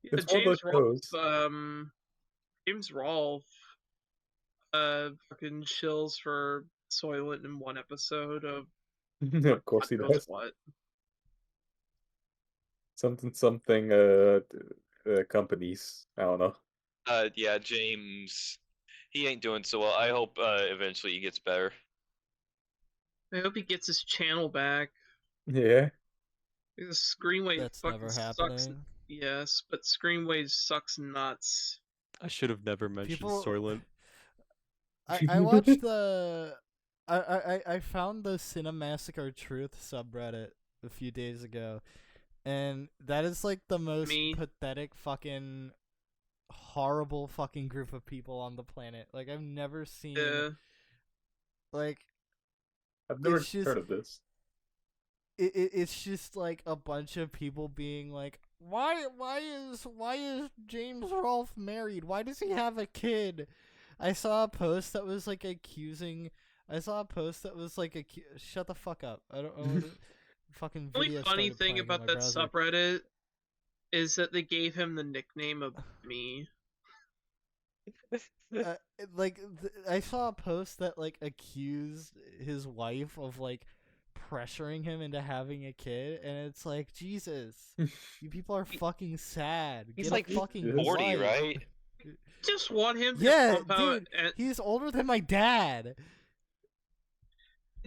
Yeah, It's one of James those Rolfe, shows. James Rolfe, fucking shills for Soylent in one episode of Of course he God knows does. what. Something companies. I don't know. Yeah, James. He ain't doing so well. I hope eventually he gets better. I hope he gets his channel back. Yeah. Because Screenwave That's fucking never sucks. happening. Yes, but Screenwave sucks nuts. I should have never mentioned People- Soylent. I watched the. I found the Cinemassacre Truth subreddit a few days ago, and that is like the most Me. pathetic fucking horrible fucking group of people on the planet. Like I've never seen Yeah. like I've never It's just- heard of this. it's just like a bunch of people being like, why is James Rolfe married? Why does he have a kid? I saw a post that was like accusing. I saw a post that was like shut the fuck up. I don't know. Fucking The only video funny started thing playing in about my that browser. subreddit is that they gave him the nickname of me. I saw a post that like accused his wife of like pressuring him into having a kid, and it's like, Jesus, you people are fucking sad. He's Get like a fucking 40, life. right? Just want him to Yeah, pump out dude, and he's older than my dad.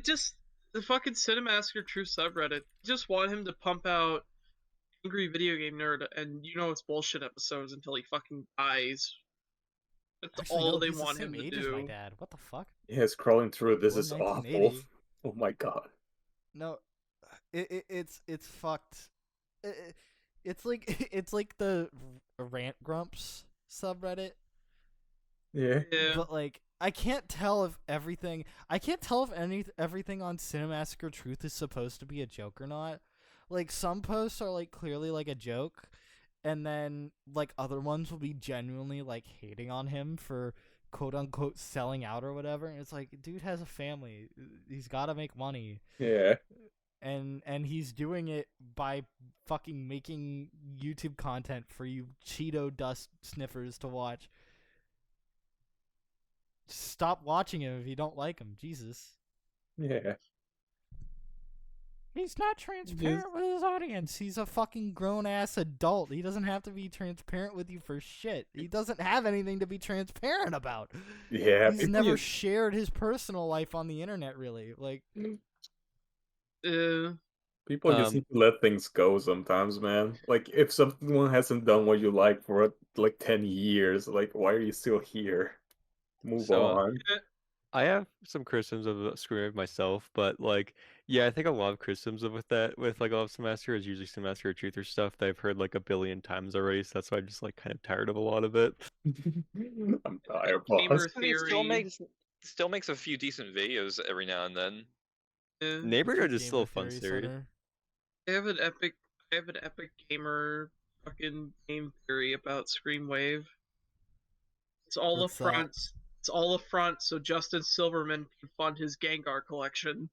just the fucking Cinemassacre True subreddit. Just want him to pump out Angry Video Game Nerd and it's bullshit episodes until he fucking dies. That's Actually, all no, they he's the want same him to age as my do. dad. What the fuck? Yeah, scrolling through this Born is awful. 1980. Oh my god. No, it's fucked. It's like it's like the Rant Grumps subreddit. Yeah. Yeah. But like, I can't tell if everything everything on Cinemassacre Truth is supposed to be a joke or not. Like, some posts are like clearly like a joke, and then like other ones will be genuinely like hating on him for quote unquote selling out or whatever. And it's like, dude has a family. He's got to make money. Yeah. And he's doing it by fucking making YouTube content for you Cheeto dust sniffers to watch. Stop watching him if you don't like him. Jesus. Yeah. He's not transparent with his audience. He's a fucking grown-ass adult. He doesn't have to be transparent with you for shit. He doesn't have anything to be transparent about. Yeah. He's never shared his personal life on the internet, really. Like, People just need to let things go sometimes, man. Like, if someone hasn't done what you like for like 10 years, like, why are you still here? Move on. I have some criticisms of Screamwave myself, but like, yeah, I think a lot of criticisms with that, with like a lot of Semester is usually Semester of Truth or stuff that I've heard like a billion times already. So that's why I'm just like kind of tired of a lot of it. I'm tired, boss. Gamer I mean, theory. still makes a few decent videos every now and then. Neighborhood is Gamer still a fun Theory series. Center. I have an epic gamer fucking game theory about Screamwave. It's all What's a that? front. It's all a front so Justin Silverman can fund his Gengar collection.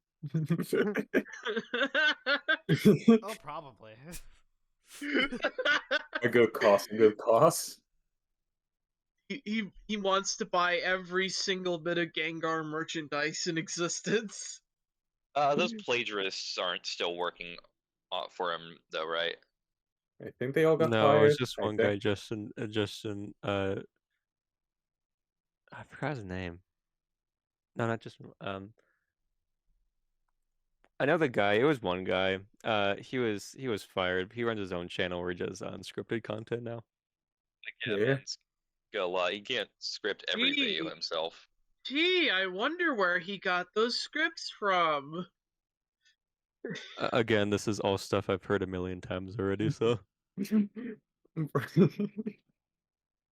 Oh, probably. A good cause. A good cause. He wants to buy every single bit of Gengar merchandise in existence. Those plagiarists aren't still working for him, though, right? I think they all got No, fired. it's just one guy, Justin. I forgot his name. No, not just I know the guy. It was one guy. He was fired. He runs his own channel where he does unscripted content now. Yeah, Yeah. man's got a lot. He can't script every video Gee. himself. Gee, I wonder where he got those scripts from. Again, this is all stuff I've heard a million times already. So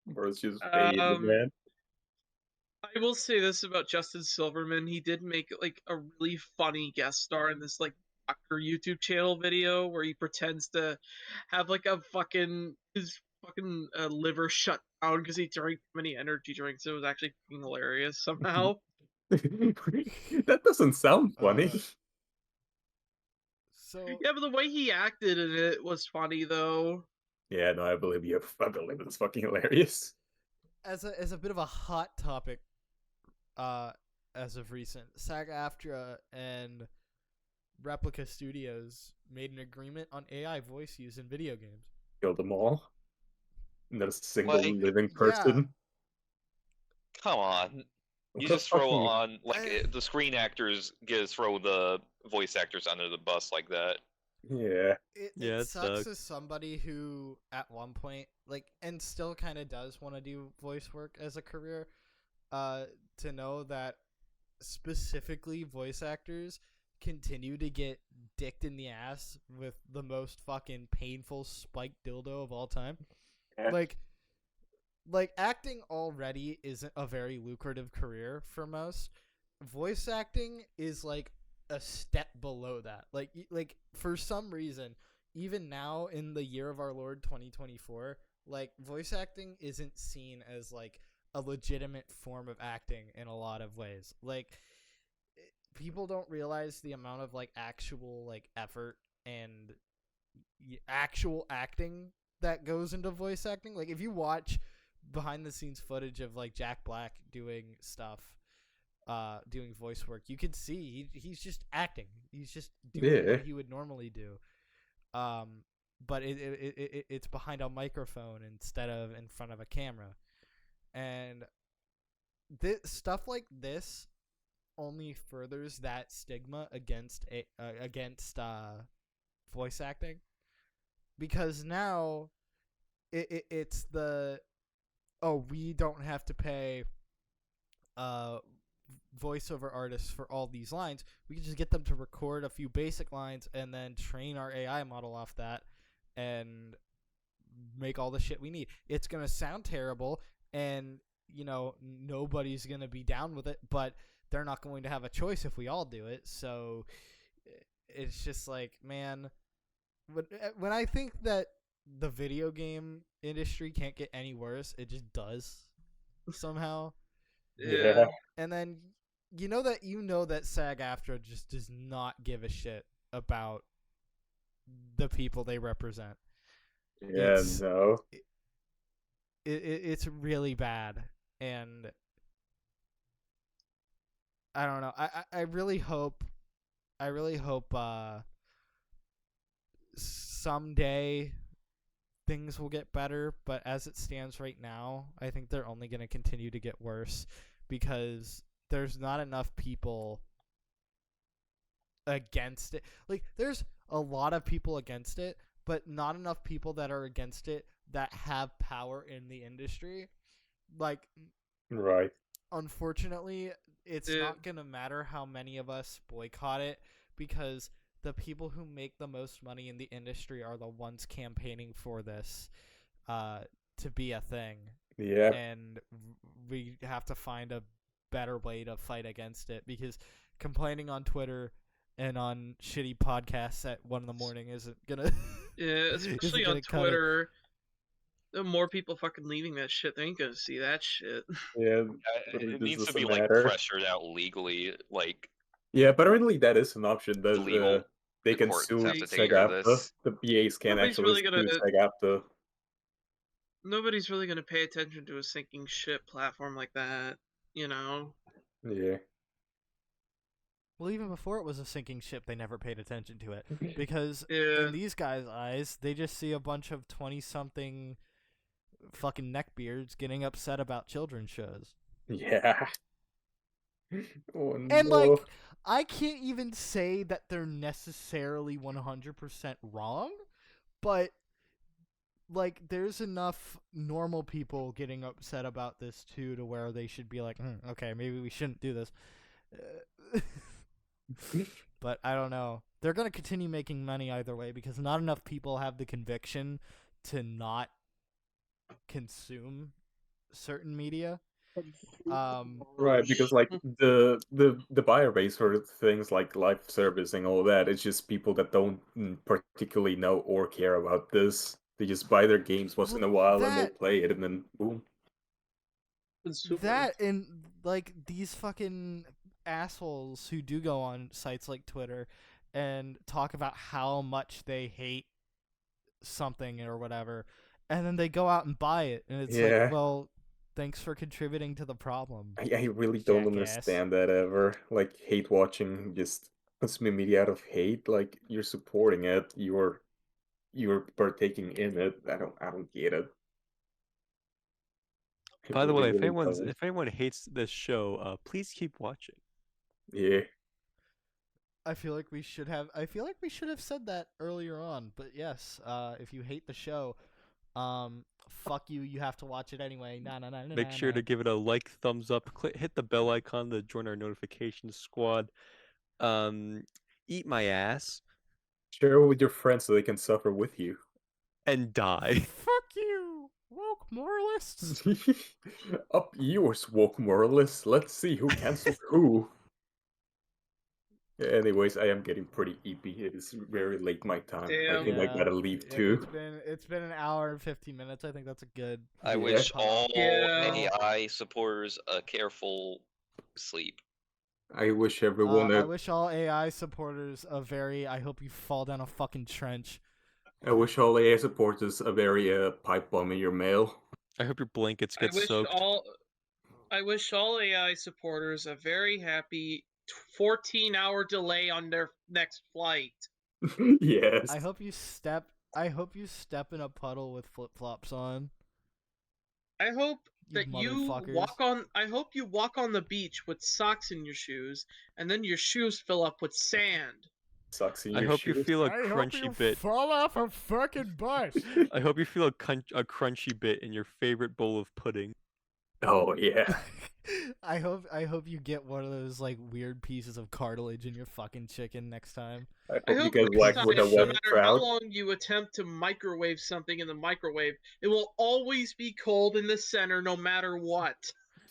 Bro's just faded, man. I will say this about Justin Silverman. He did make like a really funny guest star in this like doctor YouTube channel video where he pretends to have like his fucking liver shut down because he drank too many energy drinks. It was actually fucking hilarious somehow. That doesn't sound funny. So Yeah, but the way he acted in it was funny though. Yeah, no, I believe you. I believe it's fucking hilarious. as a bit of a hot topic, as of recent, SAG-AFTRA and Replica Studios made an agreement on AI voice use in video games. Killed them all. Not a single Like, living person. Come on. You just throw on the screen actors throw the voice actors under the bus like that. Yeah. It sucks as somebody who at one point and still kind of does want to do voice work as a career, to know that specifically voice actors continue to get dicked in the ass with the most fucking painful spiked dildo of all time. Yeah. Like acting already isn't a very lucrative career for most. Voice acting is like a step below that. Like for some reason, even now in the year of our Lord 2024, like voice acting isn't seen as like a legitimate form of acting in a lot of ways. Like people don't realize the amount of like actual like effort and actual acting that goes into voice acting. Like if you watch behind the scenes footage of like Jack Black doing stuff, doing voice work, you can see he's just acting. He's just doing what he would normally do. But it's behind a microphone instead of in front of a camera, and this stuff like this only furthers that stigma against voice acting, because now it's the, oh, we don't have to pay voiceover artists for all these lines. We can just get them to record a few basic lines and then train our AI model off that and make all the shit we need. It's gonna sound terrible, and nobody's gonna be down with it, but they're not going to have a choice if we all do it. So it's just like, man, when I think that the video game industry can't get any worse, it just does somehow. Yeah. And then you know that SAG-AFTRA just does not give a shit about the people they represent. Yeah, no. It's really bad, and I don't know. I really hope someday things will get better, but as it stands right now, I think they're only going to continue to get worse because there's not enough people against it. Like, there's a lot of people against it, but not enough people that are against it that have power in the industry. Like, Right. unfortunately, it's not going to matter how many of us boycott it, because the people who make the most money in the industry are the ones campaigning for this to be a thing. Yeah. And we have to find a better way to fight against it, because complaining on Twitter and on shitty podcasts at 1 a.m. isn't gonna Yeah, especially on Twitter. The more people fucking leaving that shit, they ain't gonna see that shit. Yeah, it this needs to doesn't be like matter. pressured out legally, like. Yeah, apparently that is an option. That legal. they The can courts sue have to take care of SAG-AFTRA. this. The BAs can Nobody's actually really gonna- sue SAG-AFTRA. Nobody's really gonna pay attention to a sinking ship platform like that, you know? Yeah. Well, even before it was a sinking ship, they never paid attention to it, because Yeah. in these guys' eyes, they just see a bunch of 20-something fucking neckbeards getting upset about children's shows. Yeah. Oh, And, no. like, I can't even say that they're necessarily 100% wrong, but, like, there's enough normal people getting upset about this, too, to where they should be like, okay, maybe we shouldn't do this. But I don't know. They're going to continue making money either way, because not enough people have the conviction to not consume certain media. Right, because like the buyer base for things like live servicing, all that, it's just people that don't particularly know or care about this. They just buy their games once in a while and they'll play it, and then boom. That, and like these fucking assholes who do go on sites like Twitter and talk about how much they hate something or whatever, and then they go out and buy it, and it's like, well, thanks for contributing to the problem. I really don't understand that ever. Like, hate watching, just consuming media out of hate. Like, you're supporting it, you're partaking in it. I don't get it. By the way, if anyone hates this show, please keep watching. Yeah. I feel like we should have said that earlier on, but yes, if you hate the show, fuck you, you have to watch it anyway. Make sure to give it a like, thumbs up, hit the bell icon to join our notification squad. Eat my ass. Share it with your friends so they can suffer with you. And die. Fuck you, woke moralists. Up yours, woke moralists. Let's see who cancels who. Anyways, I am getting pretty eepy. It is very late my time. I Damn. think I gotta leave too. It's been an hour and 15 minutes. I think that's a good. I Yeah. wish all Yeah. AI supporters a careful sleep. I wish everyone. I wish all AI supporters a very. I hope you fall down a fucking trench. I wish all AI supporters a very pipe bomb in your mail. I hope your blankets get I wish soaked. all AI supporters a very happy 14-hour delay on their next flight. Yes. I hope you step in a puddle with flip flops on. I hope You that you motherfuckers. walk on the beach with socks in your shoes, and then your shoes fill up with sand. Sucks in I your hope you shoes. feel a I hope you crunchy bit. fall off a fucking bus. I hope you feel a crunchy bit in your favorite bowl of pudding. Oh yeah. I hope you get one of those like weird pieces of cartilage in your fucking chicken next time. I I hope you hope get next whacked time, with a no wet matter how trout. long you attempt to microwave something in the microwave, it will always be cold in the center, no matter what.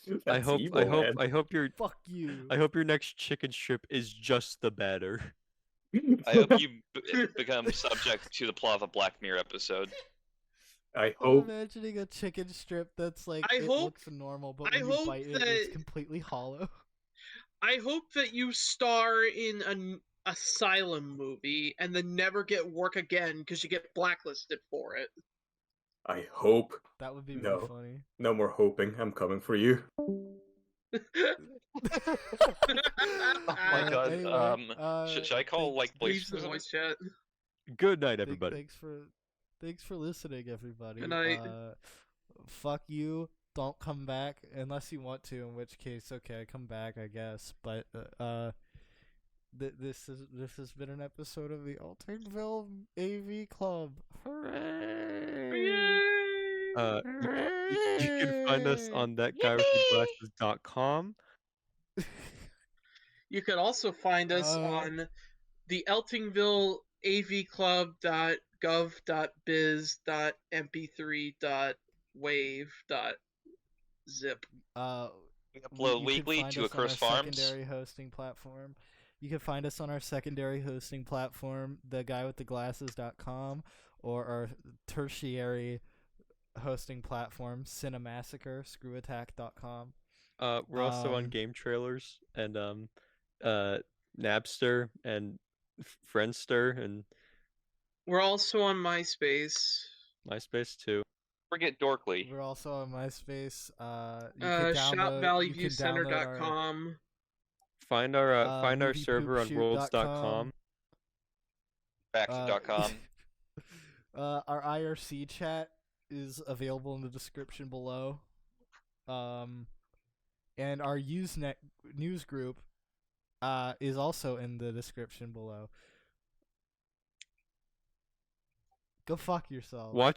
I That's hope evil, man. I hope your Fuck you. I hope your next chicken strip is just the batter. I hope you become subject to the plot of a Black Mirror episode. I I'm hope. imagining a chicken strip that's like I it hope- looks normal, but I when you hope bite it, it's that- completely hollow. I hope that you star in an asylum movie and then never get work again because you get blacklisted for it. I hope. That would be No. really funny. No more hoping. I'm coming for you. Oh my god. Anyway, should I call like Leaves police? the voice chat. Good night, everybody. Thanks for listening, everybody. Good night. Fuck you. Don't come back unless you want to. In which case, okay, come back, I guess. But this has been an episode of the Eltingville AV Club. Hooray! You can find us on thatguywiththeglasses.com. You could also find us on the Eltingville avclub.gov.biz.mp3.wave.zip. We upload you weekly can find to us on our Accursed Farms. secondary hosting platform. You can find us on our secondary hosting platform, theguywiththeglasses.com, or our tertiary hosting platform, Cinemassacre, screwattack.com. We're also on Game Trailers and Napster and Friendster and We're also on MySpace. MySpace too. Forget Dorkly. We're also on MySpace. You can download, ShopValueViewCenter.com. Find our server on moviepoopshoot.com. worlds.com. Faction.com. Our IRC chat is available in the description below. And our Usenet news group is also in the description below. Go fuck yourself. Watch